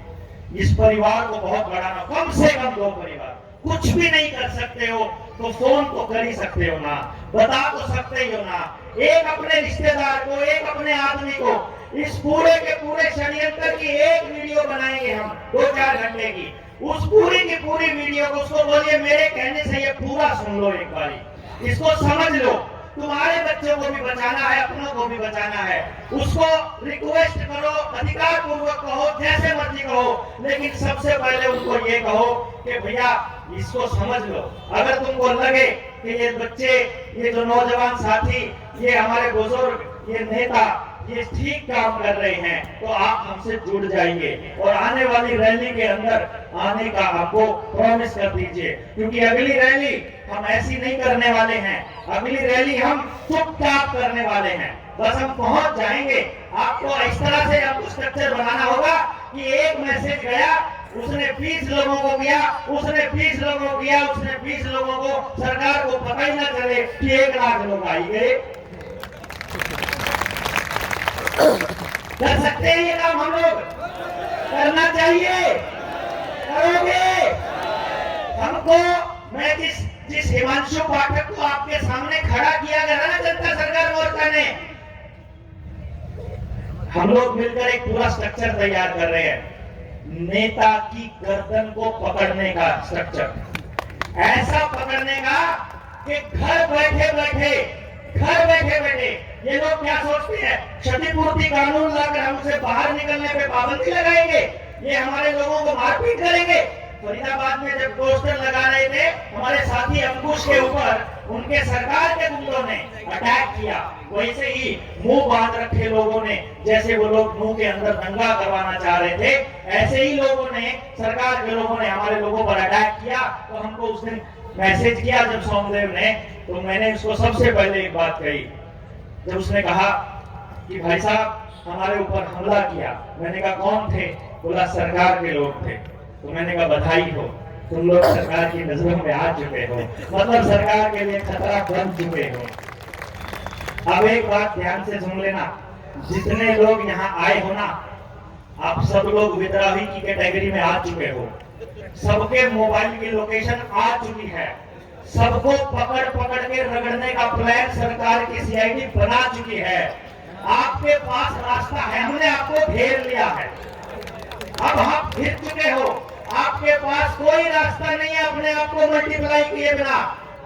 इस परिवार को बहुत बढ़ाना, कम से कम 2 परिवार। कुछ भी नहीं कर सकते हो तो फोन तो कर ही सकते हो ना, बता तो सकते ही हो ना, एक अपने रिश्तेदार को, एक अपने आदमी को। इस पूरे के पूरे षड्यंत्र की एक वीडियो बनाएंगे हम 2-4 घंटे की, उस पूरी की पूरी वीडियो को उसको बोलिए मेरे कहने से ये पूरा सुन लो, एक बारी इसको समझ लो। तुम्हारे बच्चों को भी बचाना है, अपनों को भी बचाना है। उसको रिक्वेस्ट करो, अधिकार पूर्वक कहो, जैसे मर्जी कहो, लेकिन सबसे पहले उनको ये कहो कि भैया इसको समझ लो। अगर तुमको लगे कि ये बच्चे, ये जो नौजवान साथी, ये हमारे बुजुर्ग, ये नेता ये ठीक काम कर रहे हैं तो आप हमसे जुड़ जाइए और आने वाली रैली के अंदर आने का आपको प्रॉमिस कर दीजिए, क्योंकि अगली रैली हम ऐसी नहीं करने वाले हैं। अगली रैली हम चुपचाप करने वाले हैं, बस हम पहुंच जाएंगे। आपको इस तरह से आपको स्ट्रक्चर बनाना होगा कि एक मैसेज गया, उसने 20 लोगों को किया, उसने 20 लोगों को किया, उसने 20 लोगों को, सरकार को पता ही ना चले कि 1 लाख लोग आई गए। कर सकते हैं ये काम, हम लोग करना चाहिए, करोगे हमको। मैं जिस हिमांशु पाठक को आपके सामने खड़ा किया गया ना जनता सरकार मोर्चा ने, हम लोग मिलकर एक पूरा स्ट्रक्चर तैयार कर रहे हैं, नेता की गर्दन को पकड़ने का स्ट्रक्चर, ऐसा पकड़ने का कि घर बैठे बैठे ये लोग क्या सोचते हैं, क्षतिपूर्ति कानून लाकर हमसे बाहर निकलने पे पाबंदी लगाएंगे, ये हमारे लोगों को मारपीट करेंगे। फरीदाबाद में जब पोस्टर लगा रहे थे हमारे साथी अंकुश के ऊपर, उनके सरकार के गुंडों ने अटैक किया, वैसे ही मुंह बांध रखे लोगों ने, जैसे वो लोग मुंह के अंदर दंगा करवाना चाह रहे थे, ऐसे ही लोगों ने, सरकार के लोगों ने हमारे लोगों पर अटैक किया। तो हमको उस दिन मैसेज किया जब सोमदेव ने, तो मैंने उसको सबसे पहले एक बात कही, जब उसने कहा कि भाई साहब हमारे ऊपर हमला किया, मैंने कहा कौन थे, बोला सरकार के लोग थे। तो मैंने कहा बधाई हो, तुम लोग सरकार की नजरों में आ चुके हो, मतलब सरकार के लिए खतरा बन चुके हो। अब एक बात ध्यान से सुन लेना, जितने लोग यहाँ आए हो ना, आप सब लोग विद्रोही की कैटेगरी में आ चुके हो, सबके मोबाइल की लोकेशन आ चुकी है, सबको पकड़ पकड़ के रगड़ने का प्लान सरकार की सीआईडी बना चुकी है। आपके पास रास्ता है, हमने आपको घेर लिया है, अब आप घिर चुके हो, आपके पास कोई रास्ता नहीं है अपने आप को मल्टीप्लाई किए बिना।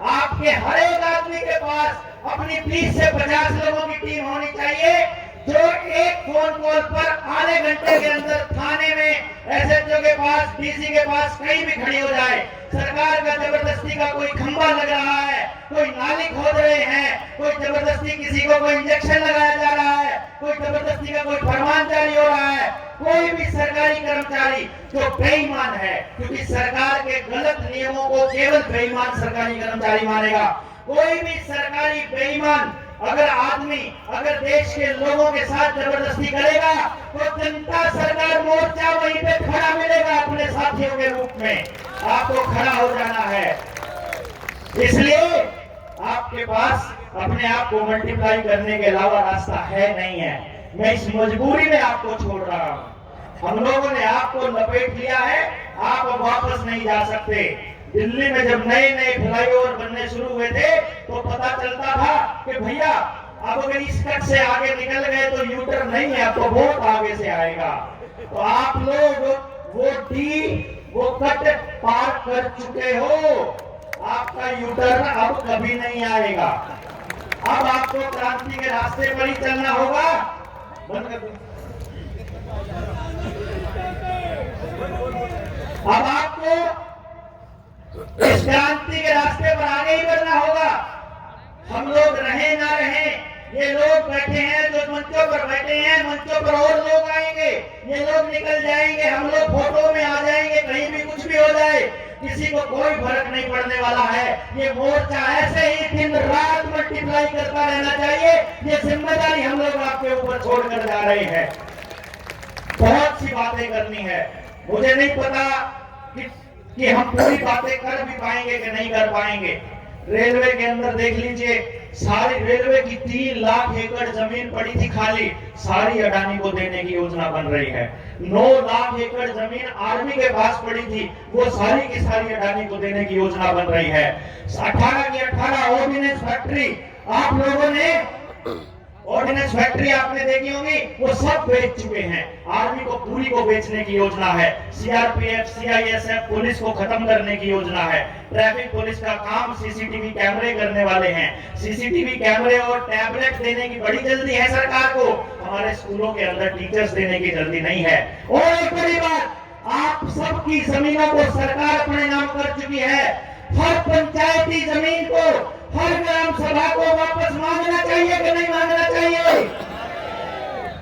आपके हर एक आदमी के पास अपनी 20 से 50 लोगों की टीम होनी चाहिए, जो एक फोन कॉल पर आधे घंटे के अंदर थाने में, एसएचओ के पास, डीसी के पास कहीं भी खड़ी हो जाए। सरकार का जबरदस्ती का कोई खंभा लग रहा है, कोई नाली खोद रहे हैं, कोई जबरदस्ती किसी को कोई इंजेक्शन लगाया जा रहा है, कोई जबरदस्ती का कोई फरमान जारी हो रहा है, कोई भी सरकारी कर्मचारी जो बेईमान है, क्योंकि सरकार के गलत नियमों को केवल बेईमान सरकारी कर्मचारी मानेगा। कोई भी सरकारी बेईमान अगर आदमी, अगर देश के लोगों के साथ जबरदस्ती करेगा तो जनता सरकार मोर्चा वहीं पे खड़ा मिलेगा अपने साथियों के रूप में, आपको खड़ा हो जाना है। इसलिए आपके पास अपने आप को मल्टीप्लाई करने के अलावा रास्ता है नहीं है, मैं इस मजबूरी में आपको छोड़ रहा हूं। हम लोगों ने आपको लपेट लिया है, आप अब वापस नहीं जा सकते। दिल्ली में जब नए नए फ्लाईओवर बनने शुरू हुए थे तो पता चलता था कि भैया अब अगर इस कट से आगे निकल गए तो यूटर्न नहीं है, अब तो बहुत आगे से आएगा। तो आप लोग वो कट पार कर चुके हो, आपका यूटर्न अब कभी नहीं आएगा। अब आपको क्रांति के रास्ते पर ही चलना होगा। बंद कर दो। अब आपको इस क्रांति के रास्ते पर आगे ही बढ़ना होगा। हम लोग रहे ना रहे, ये लोग बैठे हैं जो मंचों पर बैठे हैं, मंचों पर और लोग आएंगे, ये लोग निकल जाएंगे, हम लोग फोटो में आ जाएंगे, कहीं भी कुछ भी हो जाए, किसी को कोई फर्क नहीं पड़ने होने वाला है। ये मोर्चा ऐसे ही दिन रात मल्टीप्लाई करता रहना चाहिए। ये जिम्मेदारी हम लोग आपके ऊपर छोड़कर जा रहे हैं। बहुत सी बातें करनी है, मुझे नहीं पता कि हम पूरी बातें कर भी पाएंगे कि नहीं कर पाएंगे। रेलवे के अंदर देख लीजिए, सारी रेलवे की 3 लाख एकड़ जमीन पड़ी थी खाली, सारी अडानी को देने की योजना बन रही है। 9 लाख एकड़ जमीन आर्मी के पास पड़ी थी, वो सारी की सारी अडानी को देने की योजना बन रही है। 18 की 18 ऑर्डिनेंस फैक्ट्री आप लोगों ने ऑर्डिनेंस फैक्ट्री आपने देखी होगी, वो सब बेच चुके हैं। आर्मी को पूरी को बेचने की योजना है। सीआरपीएफ, सीआईएसएफ पुलिस को खत्म करने की योजना है। ट्रैफिक पुलिस का काम सीसीटीवी कैमरे करने वाले हैं। सीसीटीवी कैमरे और टैबलेट देने की बड़ी जल्दी है सरकार को, हमारे स्कूलों के अंदर टीचर्स देने की जल्दी नहीं है। और एक बड़ी बात, आप सबकी जमीनों को सरकार अपने नाम कर चुकी है। हर पंचायती जमीन को, हर ग्राम सभा को वापस मांगना चाहिए कि नहीं मांगना चाहिए?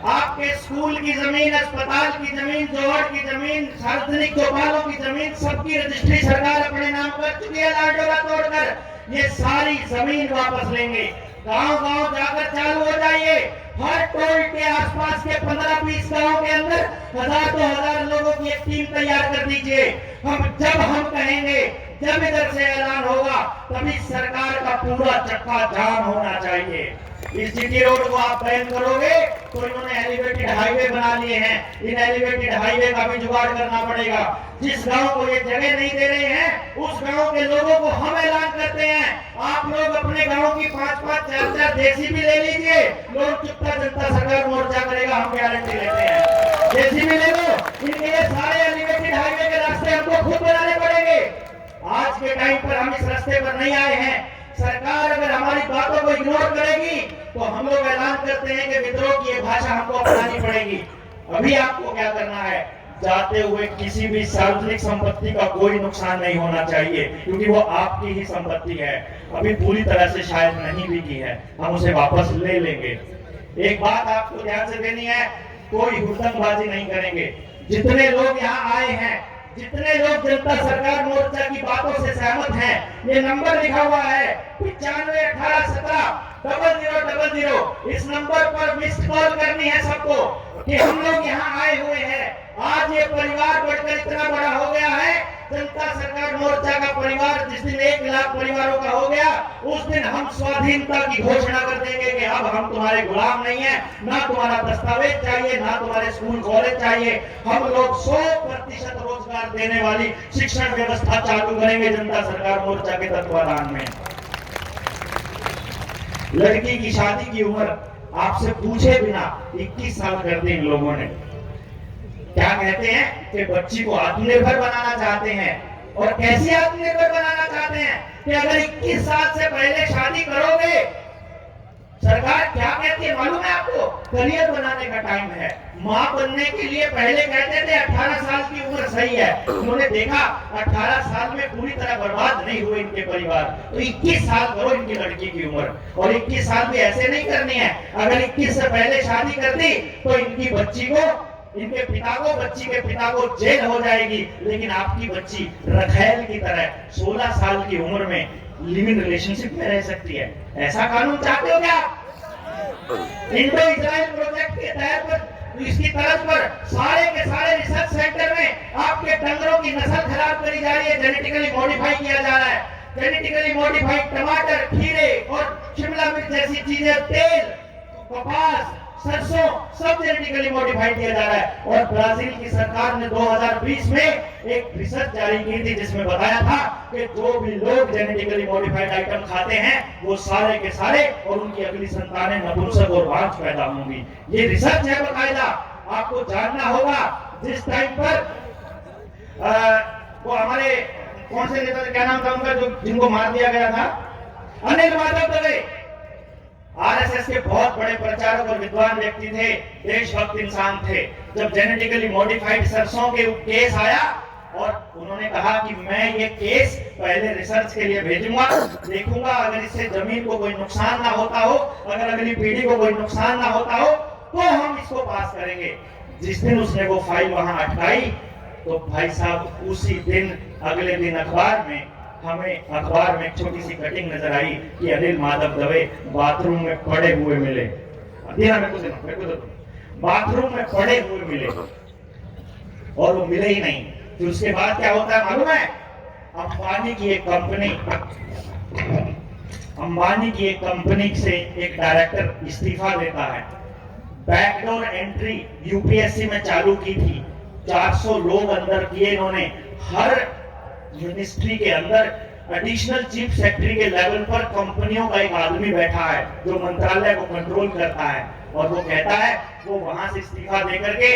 आपके स्कूल की जमीन, अस्पताल की जमीन, जोहड़ की जमीन, सार्वजनिक चौपालों की जमीन, सबकी रजिस्ट्री सरकार अपने नाम कर चुकी है लाडोला तोड़कर। ये सारी जमीन वापस लेंगे। गांव-गांव जाकर चालू हो जाइए। हर टोल के आसपास के 15-20 गांव के अंदर 1000-2000 लोगों की एक टीम तैयार कर दीजिए। जब हम कहेंगे, जब इधर से ऐलान होगा, तभी सरकार का पूरा चक्का जाम होना चाहिए। इस जीटी रोड को आप बैन करोगे तो इन्होंने एलिवेटेड हाईवे बना लिए हैं। इन एलिवेटेड हाईवे का भी जुगाड़ करना पड़ेगा। जिस गांव को ये जगह नहीं दे रहे हैं, उस गांव के लोगों को हम ऐलान करते हैं, आप लोग अपने गांव की 5-5, 4-4 जेसीबी ले लीजिए। लोग चुपता जनता सरकार मोर्चा करेगा, हम गारंटी लेते हैं। जेसीबी ले लो, इनके लिए सारे एलिवेटेड हाईवे के रास्ते हमको खुद बनाने पड़ेंगे। आज के टाइम पर हम इस रास्ते पर नहीं आए हैं। सरकार अगर हमारी बातों को इग्नोर करेगी तो हम लोग ऐलान करते हैं कि विद्रोह की ये भाषा हमको अपनानी पड़ेगी। अभी आपको क्या करना है, जाते हुए किसी भी सार्वजनिक संपत्ति का कोई नुकसान नहीं होना चाहिए, क्योंकि वो आपकी ही संपत्ति है। अभी पूरी तरह से शायद नहीं भी की है, हम उसे वापस ले लेंगे। एक बात आपको ध्यान से देनी है, कोई हुड़दंगबाजी नहीं करेंगे। जितने लोग यहाँ आए हैं, जितने लोग जनता सरकार मोर्चा की बातों से सहमत हैं, ये नंबर लिखा हुआ है 9518170000। इस नंबर पर मिस्ड कॉल करनी है सबको कि हम लोग यहाँ आए हुए हैं। आज ये परिवार बढ़कर इतना बड़ा हो गया है। जनता सरकार मोर्चा का परिवार जिस दिन 1 लाख परिवारों का हो गया, उस दिन हम स्वाधीनता की घोषणा कर देंगे कि अब हम तुम्हारे गुलाम नहीं है, ना तुम्हारा दस्तावेज चाहिए, ना तुम्हारे स्कूल कॉलेज चाहिए। हम लोग 100% रोजगार देने वाली शिक्षण व्यवस्था चालू करेंगे जनता सरकार मोर्चा के तत्वाधान में। लड़की की शादी की उम्र आपसे पूछे बिना 21 साल कर दी इन लोगों ने। क्या कहते हैं कि बच्ची को आत्मनिर्भर बनाना चाहते हैं। और कैसे आत्मनिर्भर बनाना चाहते हैं कि अगर 21 साल से पहले शादी करोगे, सरकार क्या कहती है मालूम है आपको? करियर बनाने का टाइम है। मां बनने के लिए पहले कहते थे 18 साल की उम्र सही है। उन्होंने देखा 18 साल में पूरी तरह बर्बाद नहीं हुए इनके परिवार, तो 21 साल करो इनकी लड़की की उम्र। और 21 साल भी ऐसे नहीं करनी है। अगर 21 से पहले शादी कर दी तो इनकी बच्ची को, इनके पिता को, बच्ची के पिता को जेल हो जाएगी। लेकिन आपकी बच्ची रखैल की तरह 16 साल की उम्र में लिविंग रिलेशनशिप में रह सकती है। ऐसा कानून चाहते हो क्या? इंडो इजराइल प्रोजेक्ट के तहत पर, इसकी तर्ज पर सारे के सारे रिसर्च सेंटर में आपके डंगरों की नस्ल खराब करी जा रही है, जेनेटिकली मॉडिफाई किया जा रहा है। जेनेटिकली मॉडिफाइड टमाटर, खीरे और शिमला मिर्च जैसी चीजें, तेल, कपास, सरसों, सब जेनेटिकली मॉडिफाइड किया जा रहा है। और ब्राजील की सरकार ने 2020 में एक रिसर्च जारी की थी जिसमें बताया था कि जो भी लोग जेनेटिकली मॉडिफाइड आइटम खाते हैं वो सारे के सारे और उनकी अगली संतानें नपुंसक और बांझ पैदा होंगी। ये रिसर्च है बकायदा, आपको जानना होगा। जिस टाइम पर वो हमारे कौन से नेता, क्या नाम था उनका, जो जिनको मार दिया गया था, अनिल माधव दवे, आरएसएस के बहुत बड़े प्रचारक और विद्वान व्यक्ति थे, देशभक्त इंसान थे। जब जेनेटिकली मॉडिफाइड सरसों के केस आया और उन्होंने कहा कि मैं ये केस पहले रिसर्च के लिए भेजूंगा, देखूंगा अगर इससे जमीन को कोई नुकसान ना होता हो, अगर अगली पीढ़ी को कोई नुकसान ना होता हो, तो हम इसको पास करेंगे। जिस दिन उसने वो फाइल वहां अटकाई तो भाई साहब उसी दिन, अगले दिन अखबार में हमें अखबार में एक छोटी सी कटिंग नजर आई कि अनिल माधव दवे बाथरूम में पड़े हुए मिले। देना मेरे को दो। बाथरूम में पड़े हुए मिले और वो मिले ही नहीं। फिर उसके बाद क्या होता है मालूम है? अंबानी की एक कंपनी से एक डायरेक्टर इस्तीफा देता है। बैकडोर एंट्री यूपीएससी में चालू की थी, 400 लोग अंदर किए इन्होंने। हर मिनिस्ट्री के अंदर एडिशनल चीफ सेक्रेटरी के लेवल पर कंपनियों का एक आदमी बैठा है जो मंत्रालय को कंट्रोल करता है, और वो कहता है, वो वहां से इस्तीफा देकर के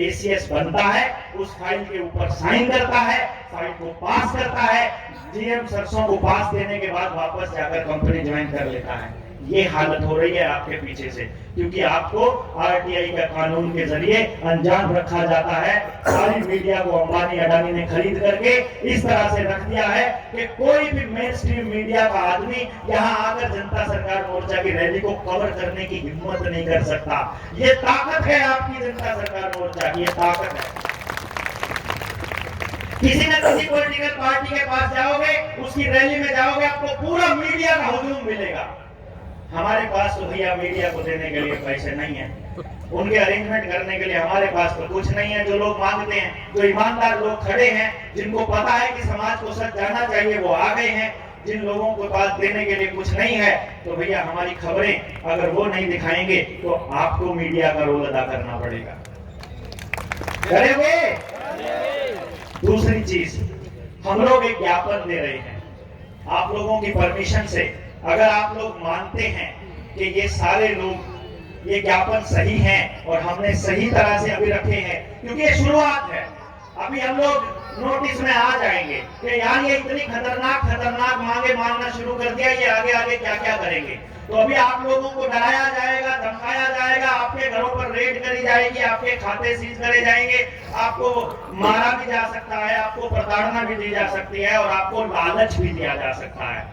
एसीएस बनता है, उस फाइल के ऊपर साइन करता है, फाइल को पास करता है, जीएम सरसों को पास देने के बाद वापस जाकर कंपनी ज्वाइन कर लेता है। ये हालत हो रही है आपके पीछे से, क्योंकि आपको आरटीआई का कानून के जरिए अनजान रखा जाता है। सारी मीडिया को अंबानी अडानी ने खरीद करके इस तरह से रख दिया है कि कोई भी मेन स्ट्रीम मीडिया का आदमी यहाँ आकर जनता सरकार मोर्चा की रैली को कवर करने की हिम्मत नहीं कर सकता। ये ताकत है आपकी जनता सरकार मोर्चा की, ये ताकत है। किसी न किसी पॉलिटिकल पार्टी के पास जाओगे, उसकी रैली में जाओगे, आपको पूरा मीडिया का हुजूम मिलेगा। हमारे पास तो भैया मीडिया को देने के लिए पैसे नहीं है, उनके अरेंजमेंट करने के लिए हमारे पास तो कुछ नहीं है। जो लोग मांगते हैं, जो ईमानदार लोग खड़े हैं, जिनको पता है कि समाज को सच जाना चाहिए, वो आ गए हैं। जिन लोगों को बात देने के लिए कुछ नहीं है, तो भैया हमारी खबरें अगर वो नहीं दिखाएंगे तो आपको मीडिया का रोल अदा करना पड़ेगा। करेंगे? दूसरी चीज, हम लोग एक ज्ञापन दे रहे हैं आप लोगों की परमिशन से। अगर आप लोग मानते हैं कि ये सारे लोग ये ज्ञापन सही हैं और हमने सही तरह से अभी रखे हैं, क्योंकि ये शुरुआत है, अभी हम लोग नोटिस में आ जाएंगे कि यार ये इतनी खतरनाक मांगे मांगना शुरू कर दिया, ये आगे आगे क्या क्या करेंगे। तो अभी आप लोगों को डराया जाएगा, धमकाया जाएगा, आपके घरों पर रेड करी जाएगी, आपके खाते सीज करे जाएंगे, आपको मारा भी जा सकता है, आपको प्रताड़ना भी दी जा सकती है, और आपको लालच भी दिया जा सकता है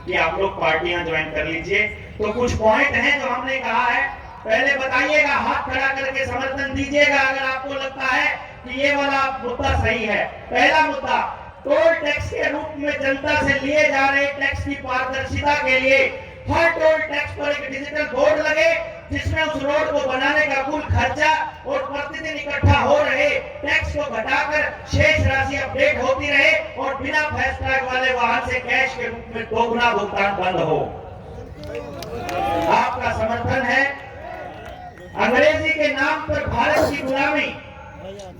कि आप लोग पार्टियां ज्वाइन कर लीजिए। तो कुछ पॉइंट हैं जो हमने कहा है, पहले बताइएगा, हाथ खड़ा करके समर्थन दीजिएगा अगर आपको लगता है कि ये वाला मुद्दा सही है। पहला मुद्दा, टोल टैक्स के रूप में जनता से लिए जा रहे टैक्स की पारदर्शिता के लिए हर टोल टैक्स पर एक डिजिटल बोर्ड लगे, जिसमें उस रोड को बनाने का कुल खर्चा और प्रतिदिन इकट्ठा हो रहे टैक्स को घटाकर शेष राशि अपडेट होती रहे, और बिना फास्टैग वाले वाहन से कैश के रूप में दोगुना भुगतान बंद हो। आपका समर्थन है। अंग्रेजी के नाम पर भारत की गुलामी,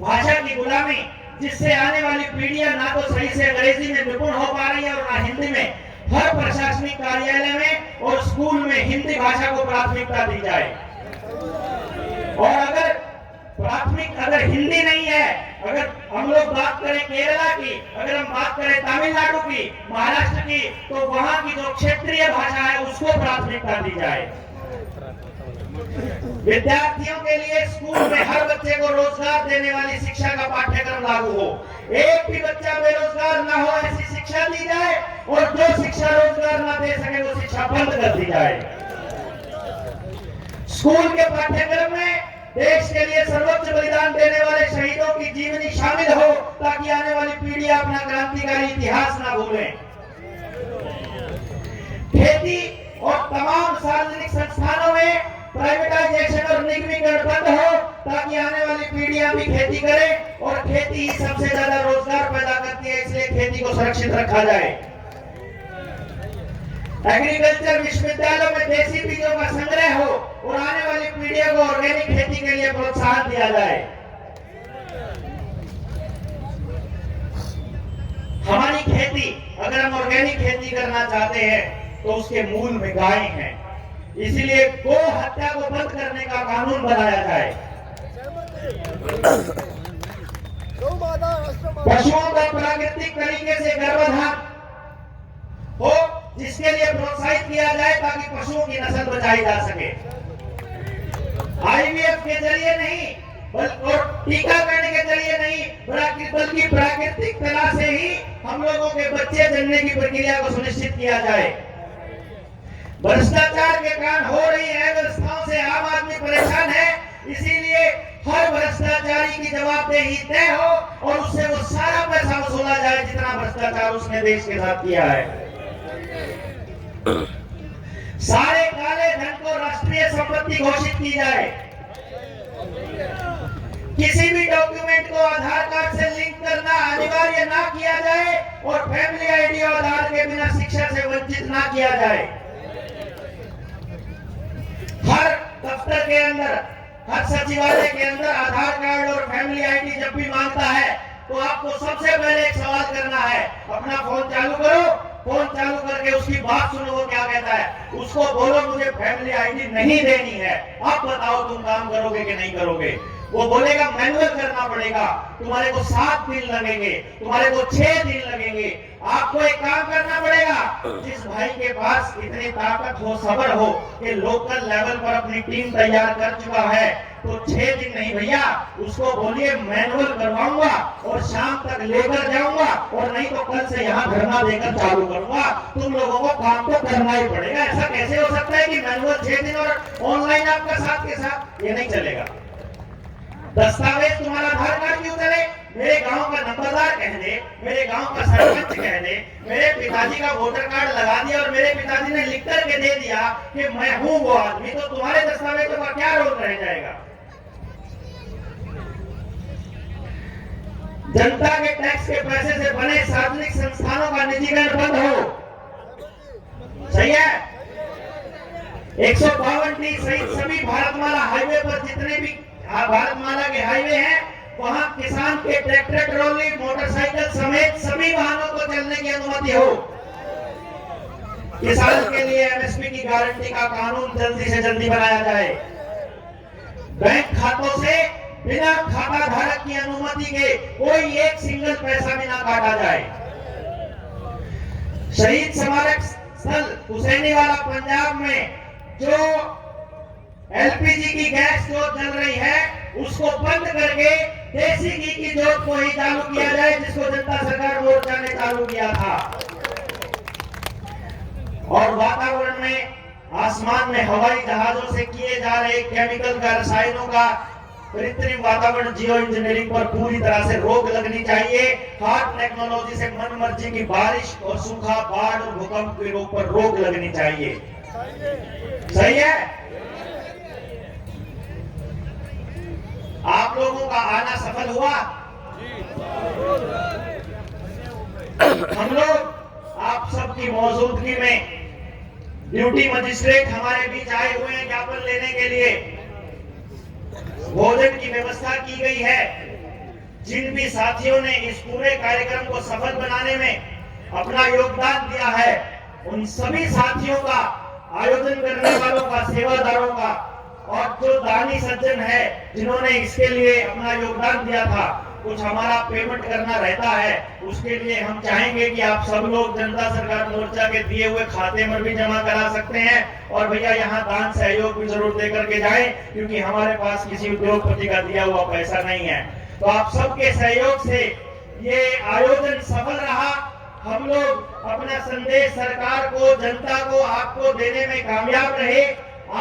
भाषा की गुलामी, जिससे आने वाली पीढ़ियां ना तो सही से अंग्रेजी में निपुण हो पा रही है और ना हिंदी में। हर प्रशासनिक कार्यालय में और स्कूल में हिंदी भाषा को प्राथमिकता दी जाए। और अगर हिंदी नहीं है, अगर हम लोग बात करें केरला की, अगर हम बात करें तमिलनाडु की, महाराष्ट्र की, तो वहां की जो क्षेत्रीय भाषा है उसको प्राथमिकता दी जाए। विद्यार्थियों के लिए स्कूल में हर बच्चे को रोजगार देने वाली शिक्षा का पाठ्यक्रम लागू हो, एक भी बच्चा बेरोजगार ना हो ऐसी शिक्षा दी जाए, और जो शिक्षा रोजगार ना दे सके वो शिक्षा बंद कर दी जाए। स्कूल के पाठ्यक्रम में देश के लिए सर्वोच्च बलिदान देने वाले शहीदों की जीवनी शामिल हो, ताकि आने वाली पीढ़ियां अपना क्रांतिकारी इतिहास ना भूलें। खेती और तमाम सार्वजनिक संस्थानों में प्राइवेटाइजेशन और निगमीकरण बंद हो, ताकि आने वाली पीढ़ियां भी खेती करें, और खेती सबसे ज्यादा रोजगार पैदा करती है, इसलिए खेती को सुरक्षित रखा जाए। एग्रीकल्चर विश्वविद्यालयों में देसी बीजों का संग्रह हो और आने वाली पीढ़ियों को ऑर्गेनिक खेती के लिए प्रोत्साहन दिया जाए। हमारी खेती, अगर हम ऑर्गेनिक खेती करना चाहते हैं तो उसके मूल में गाय हैं, इसलिए गो हत्या को बंद करने का कानून बनाया जाए। पशुओं का प्राकृतिक तरीके से गर्भधान हो, जिसके लिए प्रोत्साहित किया जाए ताकि पशुओं की नस्ल बचाई जा सके। आईवीएफ के जरिए नहीं और टीकाकरण के जरिए नहीं, बल्कि प्राकृतिक कला से ही हम लोगों के बच्चे जन्मने की प्रक्रिया को सुनिश्चित किया जाए। भ्रष्टाचार के कारण हो रही है व्यवस्थाओं से आम आदमी परेशान है, इसीलिए हर भ्रष्टाचारी की जवाबदेही तय हो और उससे वो सारा पैसा वसूला जाए जितना भ्रष्टाचार उसने देश के साथ किया है। सारे काले धन को राष्ट्रीय संपत्ति घोषित की जाए। किसी भी डॉक्यूमेंट को आधार कार्ड से लिंक करना अनिवार्य ना किया जाए और फैमिली आईडी और आधार के बिना शिक्षा से वंचित ना किया जाए। हर दफ्तर के अंदर, हर सचिवालय के अंदर आधार कार्ड और फैमिली आईडी जब भी मांगता है तो आपको सबसे पहले एक सवाल करना है, अपना फोन चालू करो, फोन चालू करके उसकी बात सुनो वो क्या कहता है। उसको बोलो मुझे फैमिली आईडी नहीं देनी है, अब बताओ तुम काम करोगे कि नहीं करोगे। वो बोलेगा मैनुअल करना पड़ेगा, तुम्हारे को 7 दिन लगेंगे, तुम्हारे को 6 दिन लगेंगे। आपको एक काम करना पड़ेगा, जिस भाई के पास इतनी ताकत हो, सब्र हो कि लोकल लेवल पर अपनी टीम तैयार कर चुका है, तो 6 दिन नहीं भैया, उसको बोलिए मैनुअल करवाऊंगा और शाम तक लेकर जाऊंगा और नहीं तो कल से यहाँ धरना देकर चालू करूंगा। तुम लोगों को काम तो करना ही पड़ेगा। ऐसा कैसे हो सकता है कि मैनुअल 6 दिन और ऑनलाइन आपका साथ के साथ? ये नहीं चलेगा। दस्तावेज तुम्हारा आधार कार्ड क्यों चले? मेरे गांव का नंबरदार कह दे, मेरे गांव का सरपंच कह दे, मेरे पिताजी का वोटर कार्ड लगा दिया और मेरे पिताजी ने लिख करके दे दिया कि मैं हूं वो आदमी, तो तुम्हारे दस्तावेजों का क्या रोल रह जाएगा? जनता के टैक्स के पैसे से बने सार्वजनिक संस्थानों का निजीकरण बंद हो। सही है? 152 सहित सभी भारतमाला हाईवे पर जितने भी भारतमाला के हाईवे हैं, वहां किसान के ट्रैक्टर, ट्रॉली, मोटरसाइकिल समेत सभी वाहनों को चलने की अनुमति हो। किसानों के लिए एमएसपी की गारंटी का कानून जल्दी से जल्दी बनाया जाए। बैंक खातों से बिना खाता धारक की अनुमति के कोई एक सिंगल पैसा भी ना काटा जाए। शहीद स्मारक स्थल हुसैनीवाला पंजाब में जो एलपीजी की गैस जो चल रही है उसको बंद करके देसी घी की जोत को ही चालू किया जाए, जिसको जनता सरकार मोर्चा ने चालू किया था। और वातावरण में, आसमान में हवाई जहाजों से किए जा रहे केमिकल का, रसायनों का कृत्रिम वातावरण जियो इंजीनियरिंग पर पूरी तरह से रोक लगनी चाहिए। हार्ड टेक्नोलॉजी से मन मर्जी की बारिश और सूखा, बाढ़ और भूकंप के रोग पर रोक लगनी चाहिए। सही है? आप लोगों का आना सफल हुआ। हम लोग आप सबकी मौजूदगी में ड्यूटी मजिस्ट्रेट हमारे बीच आए हुए हैं ज्ञापन लेने के लिए। भोजन की व्यवस्था की गई है। जिन भी साथियों ने इस पूरे कार्यक्रम को सफल बनाने में अपना योगदान दिया है, उन सभी साथियों का, आयोजन करने वालों का, सेवादारों का और जो दानी सज्जन है जिन्होंने इसके लिए अपना योगदान दिया था, कुछ हमारा पेमेंट करना रहता है, उसके लिए हम चाहेंगे कि आप सब लोग जनता सरकार मोर्चा के दिए हुए खाते में भी जमा करा सकते हैं। और भैया यहाँ दान सहयोग भी जरूर दे करके जाएं, क्योंकि हमारे पास किसी उद्योगपति का दिया हुआ पैसा नहीं है। तो आप सबके सहयोग से ये आयोजन सफल रहा। हम लोग अपना संदेश सरकार को, जनता को, आपको देने में कामयाब रहे।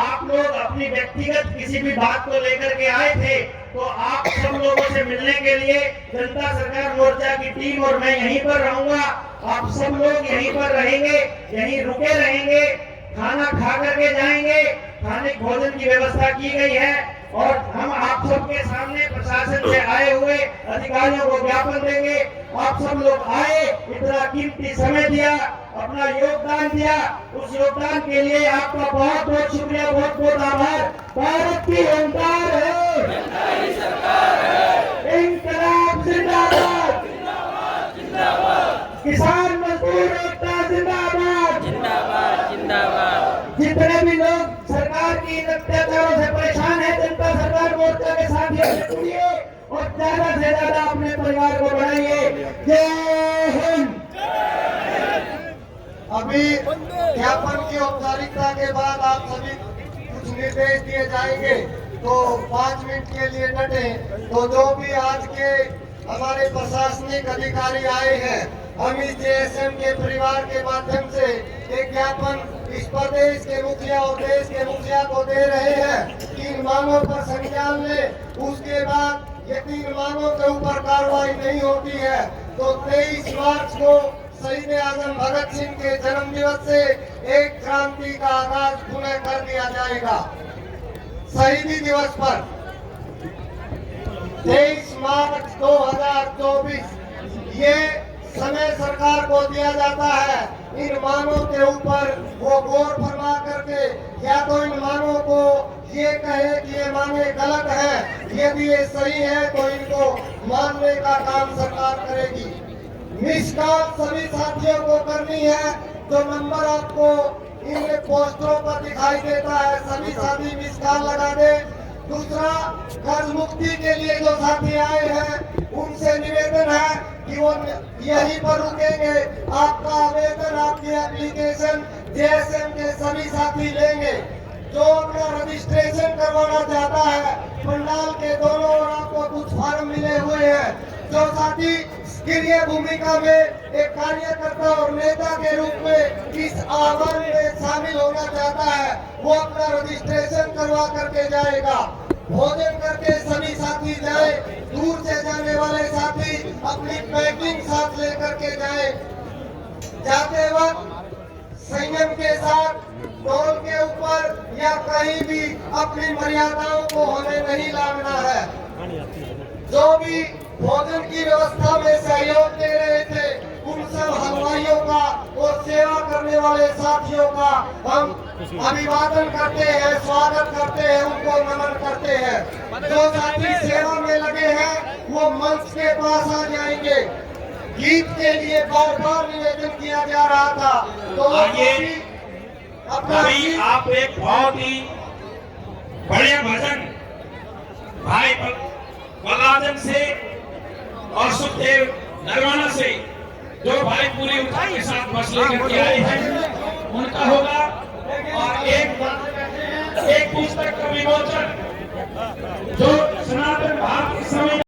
आप लोग अपनी व्यक्तिगत किसी भी बात को लेकर के आए थे, तो आप सब लोगों से मिलने के लिए जनता सरकार मोर्चा की टीम और मैं यहीं पर रहूंगा। आप सब लोग यहीं पर रहेंगे, यहीं रुके रहेंगे, खाना खा करके जाएंगे। खाने भोजन की व्यवस्था की गई है और हम आप सबके सामने प्रशासन से आए हुए अधिकारियों को ज्ञापन देंगे। आप सब लोग आए, इतना कीमती समय दिया, अपना योगदान दिया, उस योगदान के लिए आपका बहुत बहुत शुक्रिया, बहुत बहुत आभार। भारत की ओंकार है, इंकलाब जिंदाबाद, किसान मजदूर एकता जिंदाबाद, जितने भी लोग सरकार की अत्याचारों से परेशान है, जनता सरकार मोर्चा के साथ जुड़िए और ज्यादा से ज्यादा अपने परिवार को बढ़ाइए। जय हिंद। अभी ज्ञापन की औपचारिकता के बाद आप सभी कुछ निर्देश दिए जाएंगे, तो 5 मिनट के लिए डटे। तो जो भी आज के हमारे प्रशासनिक अधिकारी आए हैं, हम इस जेएसएम के परिवार के माध्यम से एक ज्ञापन इस प्रदेश के मुखिया और देश के मुखिया को दे रहे हैं कि इन मांगों पर संज्ञान ले, उसके बाद ये 3 मांगों के ऊपर कार्रवाई नहीं होती है तो 23 मार्च को शहीद आजम भगत सिंह के जन्म दिवस से एक क्रांति का आगाज पुनः कर दिया जाएगा। शहीदी दिवस पर 23 मार्च 2024 ये समय सरकार को दिया जाता है इन मांगों के ऊपर वो गौर फरमा करके या तो इन मांगों को ये कहे कि ये मांगे गलत है, यदि ये सही है तो इनको मानने का काम सरकार करेगी। मिस कॉल सभी साथियों को करनी है, जो नंबर आपको इन पोस्टरों पर दिखाई देता है सभी साथी मिस कॉल लगा दे। दूसरा, कर्ज मुक्ति के लिए जो साथी आए हैं उनसे निवेदन है कि वो यहीं पर रुकेंगे। आपका आवेदन, आपकी एप्लीकेशन जेएसएम के सभी साथी लेंगे। जो अपना रजिस्ट्रेशन करवाना चाहता है, पंडाल के दोनों ओर आपको कुछ फॉर्म मिले हुए हैं। जो साथी सक्रिय भूमिका में एक कार्यकर्ता और नेता के रूप में इस आह्वान में शामिल होना चाहता है, वो अपना रजिस्ट्रेशन करवा करके जाएगा। भोजन करके सभी साथी जाए, दूर से जाने वाले साथी अपनी पैकिंग साथ लेकर के जाए। जाते वक्त संयम के साथ टोल के ऊपर या कहीं भी अपनी मर्यादाओं को हमें नहीं लांघना है। जो भी भोजन की व्यवस्था में सहयोग दे रहे थे उन सब हलवाइयों का और सेवा करने वाले साथियों का हम अभिवादन करते हैं, स्वागत करते हैं, उनको नमन करते हैं। जो साथी सेवा में लगे हैं वो मंच के पास आ जाएंगे। गीत के लिए बार बार निवेदन किया जा रहा था तो आइए, अपना अभी आप एक बहुत ही बड़े भजन भाई बलाजन से और सुखदेव नरवाना से जो भाई पूरी उत्साह के साथ बस लेकर के आए हैं उनका होगा, और एक पुस्तक का विमोचन जो सनातन भारत के समय